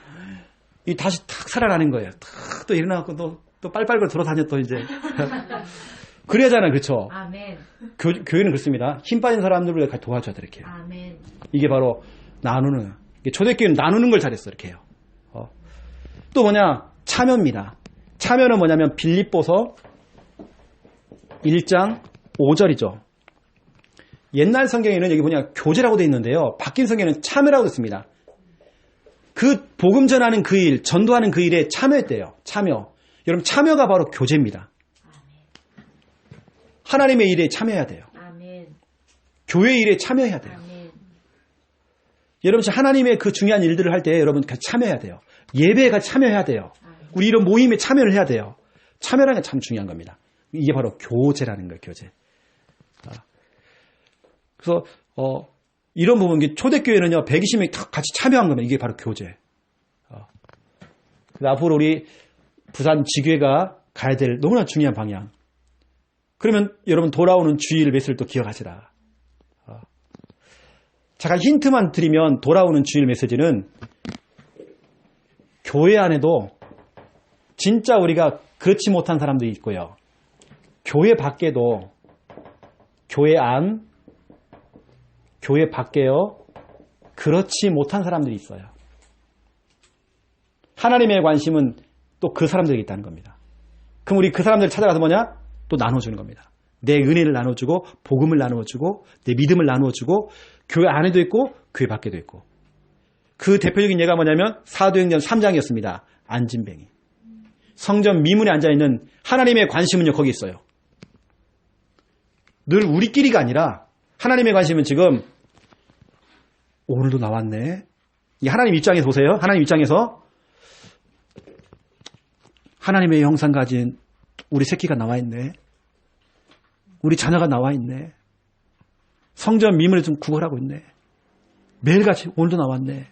이 다시 탁 살아나는 거예요. 탁 또 일어나고 또 빨빨걸 돌아다녔 또 이제 그래야잖아요. 그렇죠? 아멘. 교회는 그렇습니다. 힘 빠진 사람들을 같이 도와줘야 돼 이렇게. 아멘. 이게 바로 나누는. 초대교회는 나누는 걸 잘했어 이렇게 해요. 또 뭐냐 참여입니다. 참여는 뭐냐면 빌립보서 1장 5절이죠. 옛날 성경에는 여기 뭐냐 교제라고 되어 있는데요. 바뀐 성경에는 참여라고 되어 있습니다. 그 복음 전하는 그 일, 전도하는 그 일에 참여했대요. 참여. 여러분 참여가 바로 교제입니다. 하나님의 일에 참여해야 돼요. 아멘. 교회 일에 참여해야 돼요. 아멘. 여러분 하나님의 그 중요한 일들을 할 때 여러분 같이 참여해야 돼요. 예배에 같이 참여해야 돼요. 우리 이런 모임에 참여를 해야 돼요. 참여라는 게 참 중요한 겁니다. 이게 바로 교제라는 거예요. 교제. 그래서 이런 부분, 초대교회는요 120명이 다 같이 참여한 겁니다. 이게 바로 교제. 앞으로 우리 부산 지교회가 가야 될 너무나 중요한 방향. 그러면 여러분 돌아오는 주일 메시지를 또 기억하시라. 잠깐 힌트만 드리면 돌아오는 주일 메시지는 교회 안에도 진짜 우리가 그렇지 못한 사람들이 있고요. 교회 밖에도 교회 안, 교회 밖에요. 그렇지 못한 사람들이 있어요. 하나님의 관심은 또 그 사람들에게 있다는 겁니다. 그럼 우리 그 사람들을 찾아가서 뭐냐? 또 나눠주는 겁니다. 내 은혜를 나눠주고 복음을 나눠주고 내 믿음을 나눠주고 교회 안에도 있고 교회 밖에도 있고. 그 대표적인 예가 뭐냐면 사도행전 3장이었습니다. 안진뱅이. 성전 미문에 앉아있는 하나님의 관심은요 거기 있어요. 늘 우리끼리가 아니라 하나님의 관심은 지금 오늘도 나왔네. 이 하나님 입장에서 보세요. 하나님 입장에서 하나님의 형상 가진 우리 새끼가 나와 있네. 우리 자녀가 나와 있네. 성전 미문에 좀 구걸하고 있네. 매일같이 오늘도 나왔네.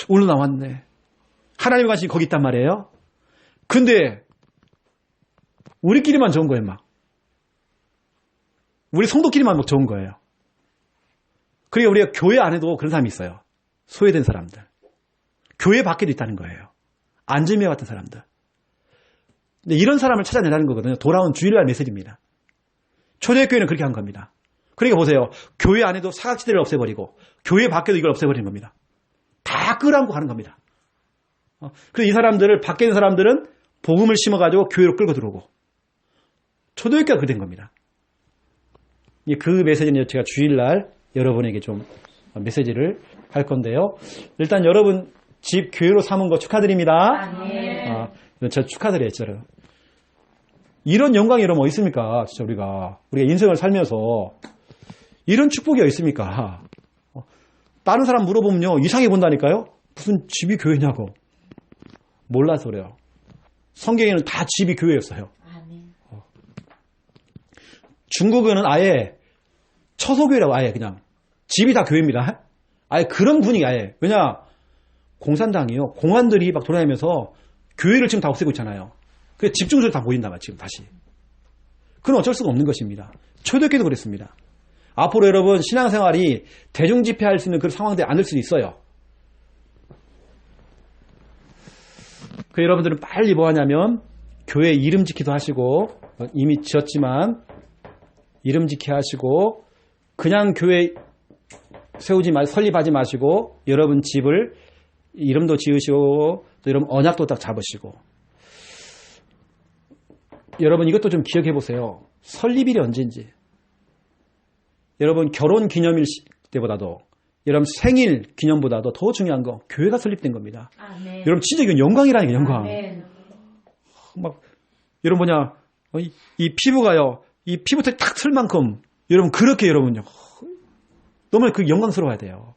오늘도 나왔네. 하나님의 관심이 거기 있단 말이에요. 근데 우리끼리만 좋은 거예요. 막. 우리 성도끼리만 막 좋은 거예요. 그러니까 우리가 교회 안에도 그런 사람이 있어요. 소외된 사람들. 교회 밖에도 있다는 거예요. 안재미와 같은 사람들. 근데 이런 사람을 찾아내라는 거거든요. 돌아온 주일날 메시지입니다. 초대교회는 그렇게 한 겁니다. 그러니까 보세요. 교회 안에도 사각지대를 없애버리고 교회 밖에도 이걸 없애버리는 겁니다. 다 끌어안고 가는 겁니다. 그래서 이 사람들을, 밖에 있는 사람들은 복음을 심어가지고 교회로 끌고 들어오고 초대교회가 그렇게 된 겁니다. 그 메시지는 제가 주일날 여러분에게 좀 메시지를 할 건데요. 일단 여러분 집 교회로 삼은 거 축하드립니다. 저 축하드려요. 진짜로. 이런 영광이 여러분 어디 있습니까? 진짜 우리가 인생을 살면서 이런 축복이 어디 있습니까? 다른 사람 물어보면요 이상해 본다니까요. 무슨 집이 교회냐고. 몰라서 그래요. 성경에는 다 집이 교회였어요. 중국에는 아예 처소교회라고 아예 그냥 집이 다 교회입니다. 아예 그런 분위기 아예. 왜냐 공산당이요. 공안들이 막 돌아다니면서 교회를 지금 다 없애고 있잖아요. 그래서 집중적으로 다 보인다 말 지금 다시. 그건 어쩔 수가 없는 것입니다. 초대교회도 그랬습니다. 앞으로 여러분 신앙생활이 대중집회할 수 있는 그런 상황들이 안 될 수도 있어요. 그 여러분들은 빨리 뭐 하냐면 교회 이름 지키도 하시고 이미 지었지만 이름 지키 하시고 그냥 교회 설립하지 마시고 여러분 집을 이름도 지으시고 또 여러분 언약도 딱 잡으시고 여러분 이것도 좀 기억해 보세요. 설립일이 언제인지. 여러분 결혼 기념일 때보다도 여러분 생일 기념보다도 더 중요한 거 교회가 설립된 겁니다. 아멘. 여러분 진짜 이건 영광이라는 게 영광. 아멘. 막 여러분 뭐냐 이 피부가요 이 피부털 딱 틀 만큼 여러분 그렇게 여러분요 너무 그 영광스러워야 돼요.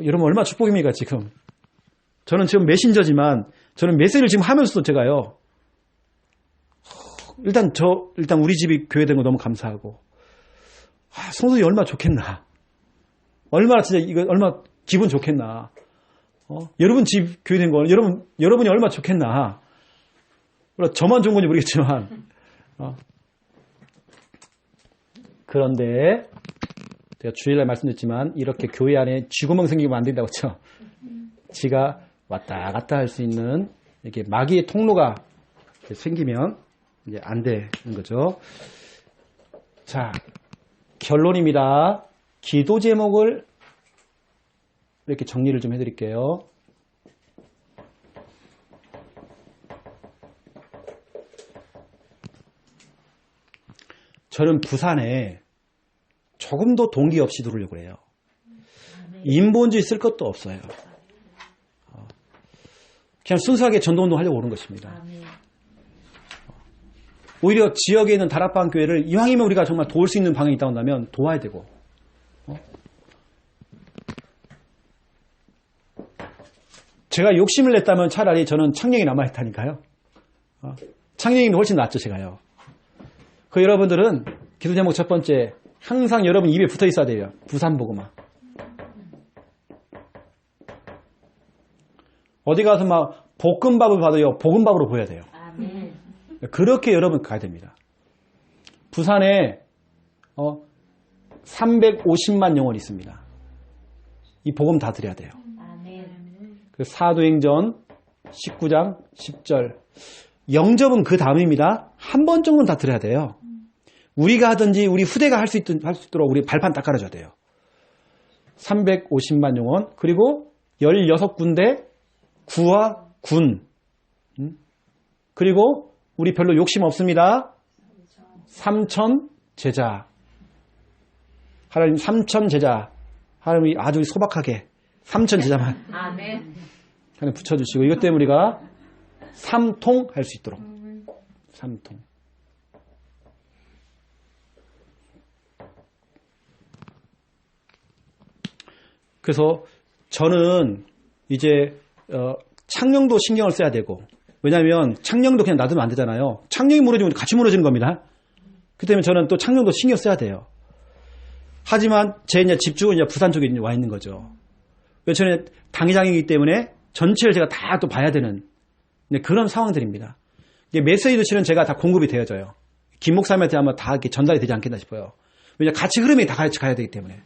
여러분 얼마나 축복입니까 지금. 저는 지금 메신저지만 저는 메시지를 지금 하면서도 제가요 일단 우리 집이 교회된 거 너무 감사하고 성도들이 얼마나 좋겠나. 얼마나 진짜 이거 얼마나 기분 좋겠나. 여러분 집 교회된 거 여러분이 얼마나 좋겠나. 물론 저만 좋은 건지 모르겠지만 그런데 제가 주일날 말씀드렸지만 이렇게 교회 안에 쥐구멍 생기면 안 된다고 했죠. 지가 왔다 갔다 할 수 있는 이렇게 마귀의 통로가 생기면 이제 안 되는 거죠. 자, 결론입니다. 기도 제목을 이렇게 정리를 좀 해드릴게요. 저는 부산에 조금도 동기 없이 들어오려고 해요. 인본주의 쓸 것도 없어요. 그냥 순수하게 전도운동 하려고 오는 것입니다. 오히려 지역에 있는 다락방 교회를 이왕이면 우리가 정말 도울 수 있는 방향이 있다고 한다면 도와야 되고 제가 욕심을 냈다면 차라리 저는 창녕이 남아있다니까요. 창녕이 훨씬 낫죠, 제가요. 그 여러분들은 기도 제목 첫 번째, 항상 여러분 입에 붙어 있어야 돼요. 부산복음화. 어디 가서 막 볶음밥을 받아요. 볶음밥으로 보여야 돼요. 아멘. 그렇게 여러분 가야 됩니다. 부산에 350만 영혼이 있습니다. 이 복음 다 드려야 돼요. 아멘. 그 사도행전 19장 10절. 영접은 그 다음입니다. 한 번 정도는 다 드려야 돼요. 우리가 하든지 우리 후대가 할 수 있도록 우리 발판 딱 깔아줘야 돼요. 350만 영혼, 그리고 16군데 구와 군. 그리고 우리 별로 욕심 없습니다. 3천 제자. 하나님 3천 제자. 하나님이 아주 소박하게 3천 제자만 아멘. 하나님 붙여주시고, 이것 때문에 우리가 3통 할 수 있도록. 3통. 그래서 저는 이제 창녕도 신경을 써야 되고, 왜냐하면 창녕도 그냥 놔두면 안 되잖아요. 창녕이 무너지면 같이 무너지는 겁니다. 그 때문에 저는 또 창녕도 신경 써야 돼요. 하지만 제 이제 집중은 이제 부산 쪽에 와 있는 거죠. 왜 저는 당회장이기 때문에 전체를 제가 다 또 봐야 되는 그런 상황들입니다. 메시지도 제가 다 공급이 되어져요. 김 목사님한테 아마 다 이렇게 전달이 되지 않겠나 싶어요. 왜냐 같이 흐름이 다 같이 가야 되기 때문에.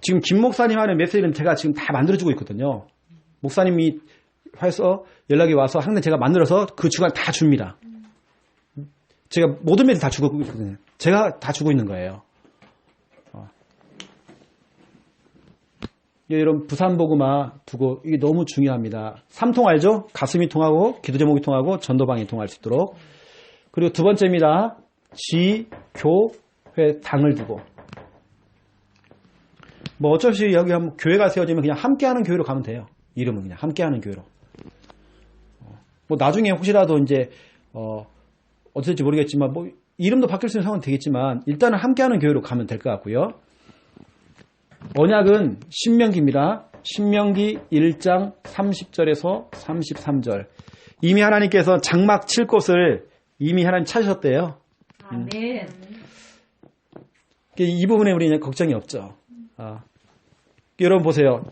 지금 김 목사님 하는 메시지는 제가 지금 다 만들어주고 있거든요. 목사님이 해서 연락이 와서 항상 제가 만들어서 그 주간 다 줍니다. 제가 모든 메시지 다 주고 있거든요. 제가 다 주고 있는 거예요. 이런 부산복음화 두고 이게 너무 중요합니다. 3통 알죠? 가슴이 통하고 기도 제목이 통하고 전도방이 통할 수 있도록. 그리고 두 번째입니다. 지교회 당을 두고. 뭐 어쩔 수 없이 여기 한번 교회가 세워지면 그냥 함께하는 교회로 가면 돼요. 이름은 그냥 함께하는 교회로. 뭐 나중에 혹시라도 이제 어떨지 모르겠지만 뭐 이름도 바뀔 수 있는 상황은 되겠지만 일단은 함께하는 교회로 가면 될 것 같고요. 언약은 신명기입니다. 신명기 1장 30절에서 33절. 이미 하나님께서 장막 칠 곳을 이미 하나님 찾으셨대요. 아멘. 이 부분에 우리는 걱정이 없죠. 여러분 보세요.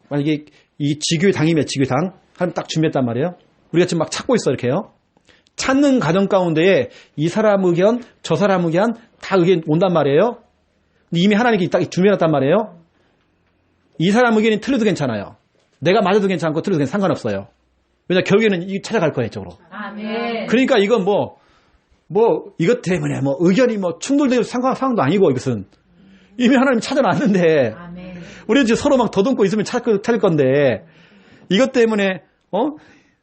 만약에 이 지교회 당이면 지교회 당 하나님 딱 준비했단 말이에요. 우리가 지금 막 찾고 있어 이렇게요. 찾는 과정 가운데에 이 사람 의견, 저 사람 의견 다 의견 온단 말이에요. 이미 하나님께 딱 준비해놨단 말이에요. 이 사람 의견이 틀려도 괜찮아요. 내가 맞아도 괜찮고 틀려도 상관없어요. 왜냐 결국에는 이 찾아갈 거예요, 이쪽으로. 아멘. 그러니까 이건 뭐 이것 때문에 뭐 의견이 뭐 충돌될 상황도 아니고 이것은 이미 하나님 찾아놨는데 아멘. 우리는 지금 서로 막 더듬고 있으면 찾을 건데 이것 때문에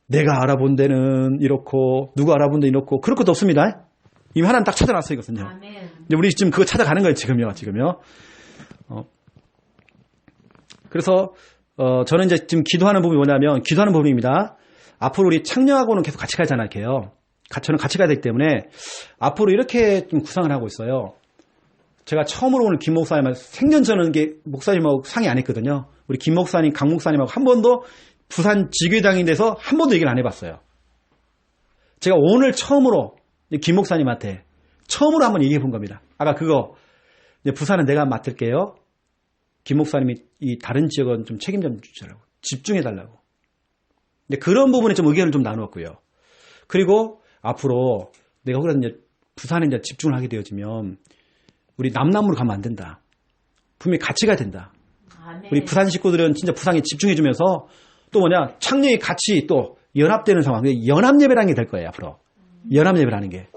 내가 알아본 데는 이렇고 누가 알아본 데는 이렇고 그럴 것도 없습니다. 이미 하나님 딱 찾아놨어요, 이것은요. 아멘. 근데 우리 지금 그거 찾아가는 거예요, 지금요. 그래서 저는 이제 지금 기도하는 부분이 뭐냐면 기도하는 부분입니다. 앞으로 우리 창녕하고는 계속 같이 가잖아요, 이렇게요. 저는 같이 가야 되기 때문에 앞으로 이렇게 좀 구상을 하고 있어요. 제가 처음으로 오늘 김 목사님하고 생전 저는 목사님하고 상의 안 했거든요. 우리 김 목사님, 강 목사님하고 한 번도 부산 지교회당에 대해서 한 번도 얘기를 안 해봤어요. 제가 오늘 처음으로 김 목사님한테 처음으로 한번 얘기해 본 겁니다. 아까 그거 부산은 내가 맡을게요. 김 목사님이 이 다른 지역은 좀 책임 좀 주시라고 집중해 달라고. 근데 그런 부분에 좀 의견을 좀 나누었고요. 그리고 앞으로 내가 혹시라도 이제 부산에 이제 집중을 하게 되어지면 우리 남남으로 가면 안 된다. 분명히 같이 가야 된다. 아멘. 우리 부산 식구들은 진짜 부산에 집중해 주면서 또 창녕이 같이 또 연합되는 상황, 연합 예배라는 게 될 거예요, 앞으로. 연합 예배라는 게.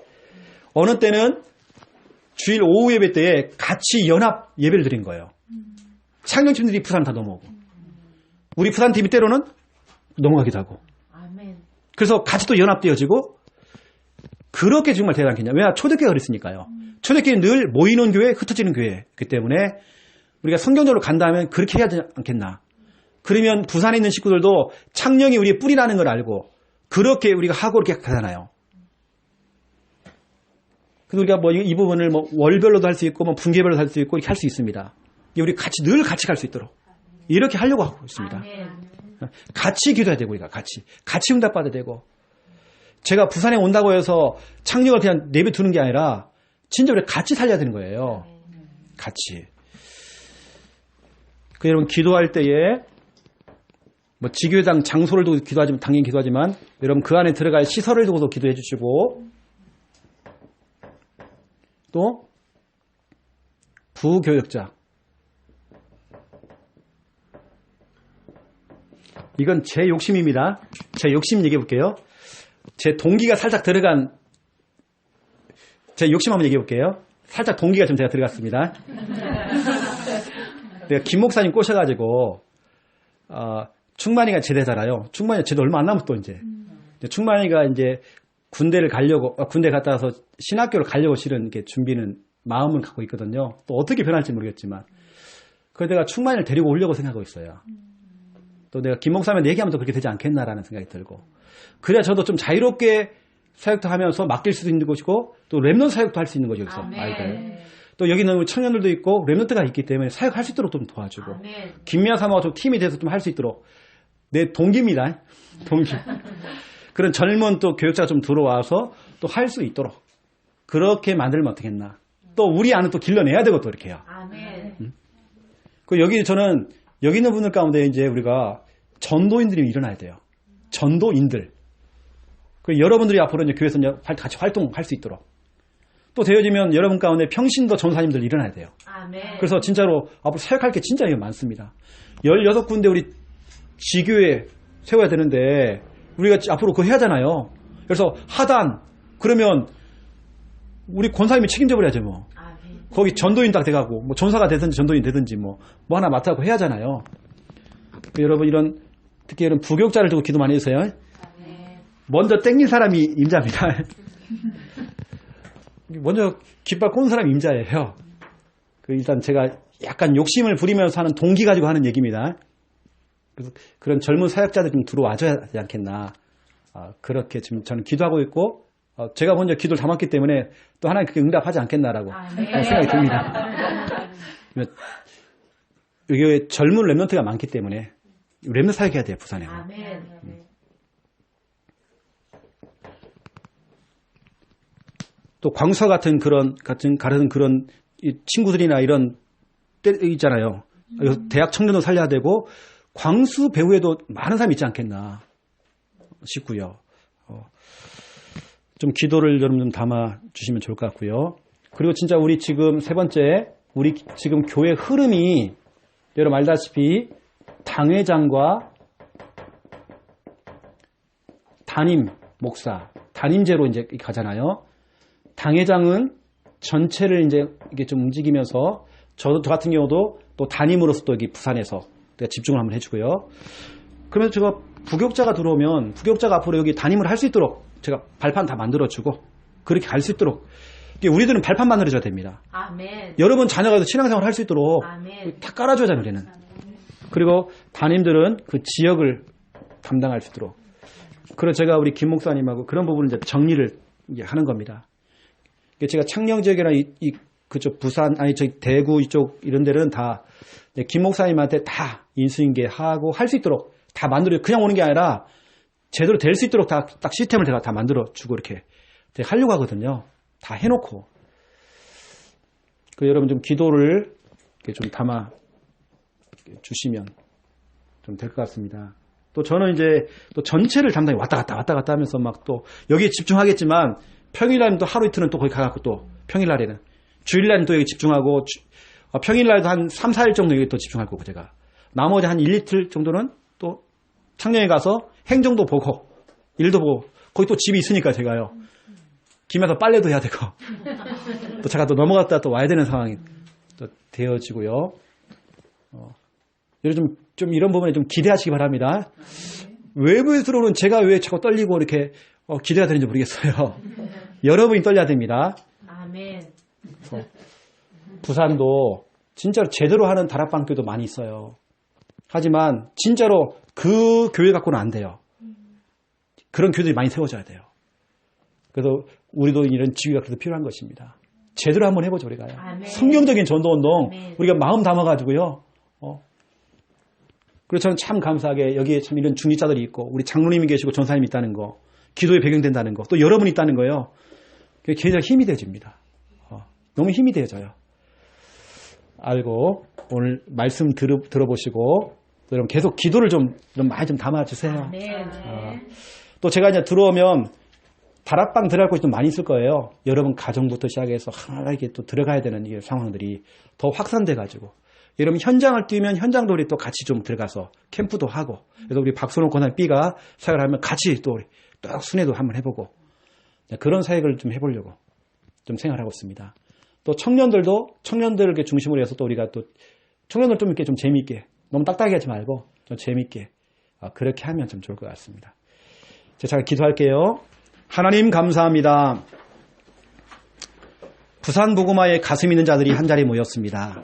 어느 때는 주일 오후 예배 때에 같이 연합 예배를 드린 거예요. 창녕팀들이 부산 다 넘어오고. 우리 부산팀이 때로는 넘어가기도 하고. 아멘. 그래서 같이 또 연합되어지고 그렇게 정말 되지 않겠냐. 왜냐 초대교회가 그랬으니까요. 초대교회는 늘 모이는 교회, 흩어지는 교회이기 때문에 우리가 성경적으로 간다면 그렇게 해야 되지 않겠나. 그러면 부산에 있는 식구들도 창녕이 우리의 뿌리라는 걸 알고 그렇게 우리가 하고 이렇게 가잖아요. 그래서 우리가 이 부분을 월별로도 할 수 있고 분계별로도 할 수 있고 이렇게 할 수 있습니다. 우리 같이 늘 같이 갈 수 있도록 이렇게 하려고 하고 있습니다. 아멘. 같이 기도해야 되고 우리가 같이 응답받아야 되고 제가 부산에 온다고 해서 창력을 그냥 내버려두는 게 아니라 진짜 우리 같이 살려야 되는 거예요. 같이. 그 여러분 기도할 때에 뭐 지교회당 장소를 두고 기도하지만 당연히 기도하지만 여러분 그 안에 들어갈 시설을 두고도 기도해 주시고 또 부교역자 이건 제 욕심입니다. 제 욕심 얘기해 볼게요. 제 동기가 살짝 들어간 제 욕심 한번 얘기해 볼게요. 살짝 동기가 좀 제가 들어갔습니다. 내가 김 목사님 꼬셔가지고 충만이가 제대잖아요. 충만이가 제대 얼마 안 남았어 또 이제. 충만이가 이제 군대를 가려고 군대 갔다 와서 신학교를 가려고 실은 이렇게 준비는 마음을 갖고 있거든요. 또 어떻게 변할지 모르겠지만. 그래서 내가 충만이를 데리고 오려고 생각하고 있어요. 또 내가 김 목사님한테 얘기하면 또 그렇게 되지 않겠나라는 생각이 들고. 그래야 저도 좀 자유롭게 사역도 하면서 맡길 수도 있는 것이고 또 랩넌트 사역도 할 수 있는 거죠. 여기서 아이들. 또 여기는 청년들도 있고 랩넌트가 있기 때문에 사역할 수 있도록 좀 도와주고. 김미아 사모가 좀 팀이 돼서 좀 할 수 있도록. 내 동기입니다. 동기. 그런 젊은 또 교육자가 좀 들어와서 또 할 수 있도록. 그렇게 만들면 어떻겠나. 또 우리 안은 또 길러내야 되고 또 이렇게 해요. 아멘. 그 저는 여기 있는 분들 가운데 이제 우리가 전도인들이 일어나야 돼요. 전도인들. 그 여러분들이 앞으로 이제 교회에서 같이 활동할 수 있도록. 또 되어지면 여러분 가운데 평신도 전사님들 일어나야 돼요. 아멘. 그래서 진짜로 앞으로 사역할 게 진짜 많습니다. 16군데 우리 지교회 세워야 되는데 우리가 앞으로 그거 해야 하잖아요. 그래서 하단 그러면 우리 권사님이 책임져 버려야죠 뭐. 아멘. 거기 전도인 딱 돼가고 뭐 전사가 되든지 전도인 되든지 뭐 하나 맡아고 해야 하잖아요. 여러분 특히 이런 부교육자를 두고 기도 많이 해주세요. 먼저 땡긴 사람이 임자입니다. 먼저 깃발 꽂는 사람이 임자예요. 일단 제가 약간 욕심을 부리면서 하는 동기 가지고 하는 얘기입니다. 그래서 그런 젊은 사역자들이 좀 들어와줘야 하지 않겠나. 그렇게 지금 저는 기도하고 있고, 제가 먼저 기도를 담았기 때문에 또 하나님 그렇게 응답하지 않겠나라고 생각이 듭니다. 여기 젊은 랩런트가 많기 때문에 랩런트 사역해야 돼요, 부산에. 아멘. 또 광서 같은 가르는 그런 친구들이나 이런 때 있잖아요. 대학 청년도 살려야 되고 광수 배후에도 많은 사람이 있지 않겠나 싶고요. 좀 기도를 여러분 좀 담아 주시면 좋을 것 같고요. 그리고 진짜 우리 지금 세 번째 우리 지금 교회 흐름이 여러분 알다시피 당회장과 담임 목사 담임제로 이제 가잖아요. 당회장은 전체를 이제 이게 좀 움직이면서 저 같은 경우도 또 담임으로서 또 여기 부산에서 내가 집중을 한번 해주고요. 그러면서 제가 부교육자가 들어오면 부교육자가 앞으로 여기 담임을 할 수 있도록 제가 발판 다 만들어주고 그렇게 갈 수 있도록 우리들은 발판 만들어줘야 됩니다. 아멘. 여러분 자녀가 신앙생활 할 수 있도록 아멘. 다 깔아줘야잖아요. 우리는. 그리고 담임들은 그 지역을 담당할 수 있도록. 그래서 제가 우리 김 목사님하고 그런 부분을 이제 정리를 이제 하는 겁니다. 제가 창녕 지역이나 그쪽 부산 대구 이쪽 이런 데는 다 김 목사님한테 다 인수인계하고 할 수 있도록 다 만들어 그냥 오는 게 아니라 제대로 될 수 있도록 딱 시스템을 제가 다 만들어 주고 이렇게 하려고 하거든요. 다 해놓고. 여러분 좀 기도를 좀 담아 주시면 좀 될 것 같습니다. 또 저는 이제 또 전체를 담당해 왔다 갔다 하면서 막 또 여기에 집중하겠지만 평일날은 또 하루 이틀은 또 거기 가갖고 또 평일날에는 주일날은 또 여기 집중하고 평일날도 한 3, 4일 정도 여기 또 집중할 거고 제가 나머지 한 1, 이틀 정도는 또 창녕에 가서 행정도 보고 일도 보고 거기 또 집이 있으니까 제가요. 김에서 빨래도 해야 되고 또 제가 또 넘어갔다 또 와야 되는 상황이 또 되어지고요. 여러분 좀 이런 부분에 좀 기대하시기 바랍니다. 외부에서 들어오는 제가 왜 자꾸 떨리고 이렇게 기대가 되는지 모르겠어요. 여러분이 떨려야 됩니다. 아멘. 부산도 진짜로 제대로 하는 다락방교도 많이 있어요. 하지만 진짜로 그 교회 갖고는 안 돼요. 그런 교회들이 많이 세워져야 돼요. 그래서 우리도 이런 지위가 그래도 필요한 것입니다. 제대로 한번 해보죠, 우리가요. 아멘. 성경적인 전도운동, 아멘. 우리가 마음 담아가지고요. 그래서 저는 참 감사하게 여기에 참 이런 중직자들이 있고, 우리 장로님이 계시고 전사님이 있다는 거, 기도에 배경된다는 거, 또 여러분이 있다는 거요. 그게 굉장히 힘이 되집니다. 너무 힘이 되어져요. 알고, 오늘 말씀 들어보시고, 여러분 계속 기도를 좀 많이 좀 담아주세요. 아멘. 또 제가 이제 들어오면 다락방 들어갈 곳이 좀 많이 있을 거예요. 여러분 가정부터 시작해서 하나하나 또 들어가야 되는 이 상황들이 더 확산돼가지고. 여러분 현장을 뛰면 현장도 우리 또 같이 좀 들어가서 캠프도 하고. 그래서 우리 박선호 권사님 B가 사역을 하면 같이 또 우리 또 순회도 한번 해보고. 그런 사역을 좀 해보려고 좀 생각하고 있습니다. 또 청년들을 중심으로 해서 또 우리가 또 청년들 좀 이렇게 좀 재미있게 너무 딱딱하게 하지 말고 좀 재미있게 그렇게 하면 좀 좋을 것 같습니다. 제가 기도할게요. 하나님 감사합니다. 부산 복음화에 가슴 있는 자들이 한자리에 모였습니다.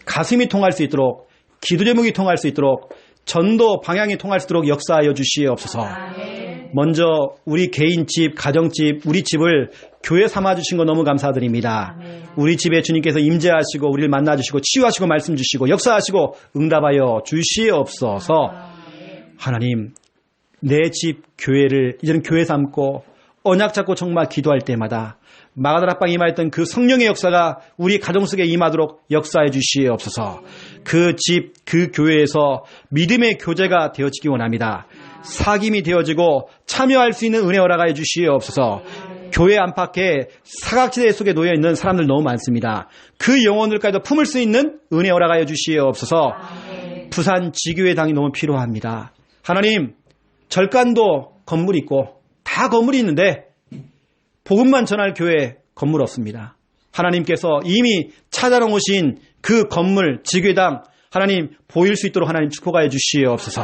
가슴이 통할 수 있도록 기도 제목이 통할 수 있도록 전도 방향이 통할 수 있도록 역사하여 주시옵소서. 먼저 우리 개인 집, 가정집, 우리 집을 교회 삼아주신 거 너무 감사드립니다. 우리 집에 주님께서 임재하시고 우리를 만나주시고 치유하시고 말씀 주시고 역사하시고 응답하여 주시옵소서. 하나님 내 집 교회를 이제는 교회 삼고 언약 잡고 정말 기도할 때마다 마가다락방에 임하였던 그 성령의 역사가 우리 가정 속에 임하도록 역사해 주시옵소서. 그 집, 그 교회에서 믿음의 교제가 되어지기 원합니다. 사귐이 되어지고 참여할 수 있는 은혜 허락하여 주시옵소서. 교회 안팎에 사각지대 속에 놓여있는 사람들 너무 많습니다. 그 영혼들까지도 품을 수 있는 은혜 허락하여 주시옵소서. 부산 지교회당이 너무 필요합니다. 하나님, 절간도 건물이 있고 다 건물이 있는데 복음만 전할 교회 건물 없습니다. 하나님께서 이미 찾아놓으신 그 건물 지교회당 하나님 보일 수 있도록 하나님 축복하여 주시옵소서.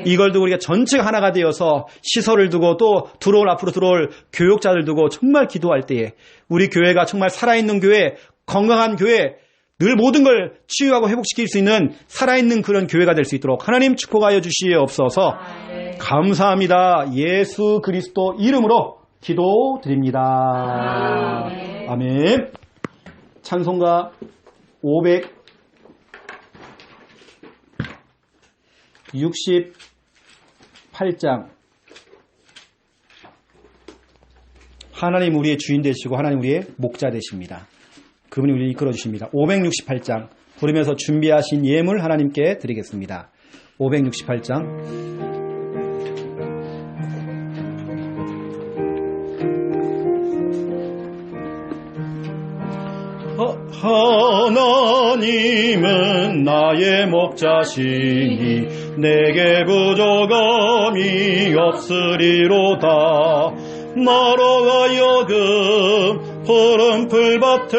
이걸 두고 우리가 전체가 하나가 되어서 시설을 두고 또 앞으로 들어올 교육자들 두고 정말 기도할 때에 우리 교회가 정말 살아있는 교회, 건강한 교회, 늘 모든 걸 치유하고 회복시킬 수 있는 살아있는 그런 교회가 될 수 있도록 하나님 축복하여 주시옵소서. 감사합니다. 예수 그리스도 이름으로 기도드립니다. 아멘. 찬송가 568장. 하나님 우리의 주인 되시고 하나님 우리의 목자 되십니다. 그분이 우리를 이끌어 주십니다. 568장 부르면서 준비하신 예물 하나님께 드리겠습니다. 568장. 하나님은 나의 목자시니 내게 부족함이 없으리로다. 나로 하여금 푸른 풀밭에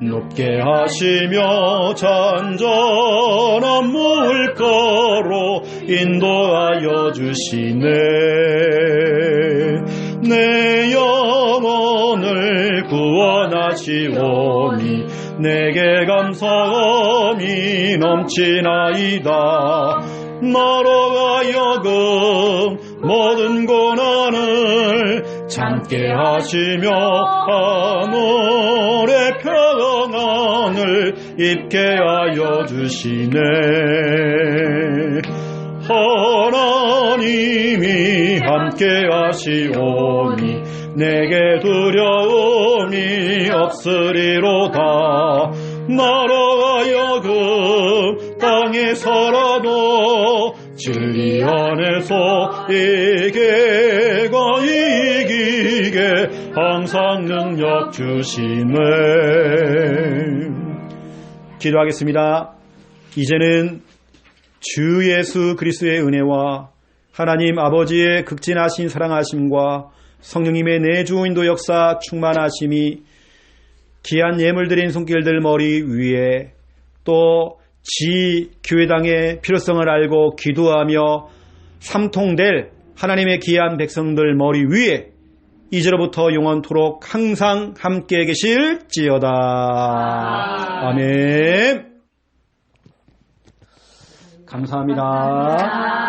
높게 하시며 잔잔한 물가로 인도하여 주시네. 내 영혼을 구원하시오니 내게 감사함이 넘치나이다. 나로 하여금 모든 고난을 참게 하시며 하늘의 평안을 입게 하여 주시네. 하나님이 함께 하시오니 내게 두려움이 없으리로다. 나로 하여금 땅에서라도 진리 안에서 이기게 항상 능력 주시네. 기도하겠습니다. 이제는 주 예수 그리스도의 은혜와 하나님 아버지의 극진하신 사랑하심과 성령님의 내주인도 역사 충만하심이 귀한 예물 드린 손길들 머리 위에 또 지교회당의 필요성을 알고 기도하며 삼통될 하나님의 귀한 백성들 머리 위에 이제로부터 영원토록 항상 함께 계실지어다. 아멘. 감사합니다.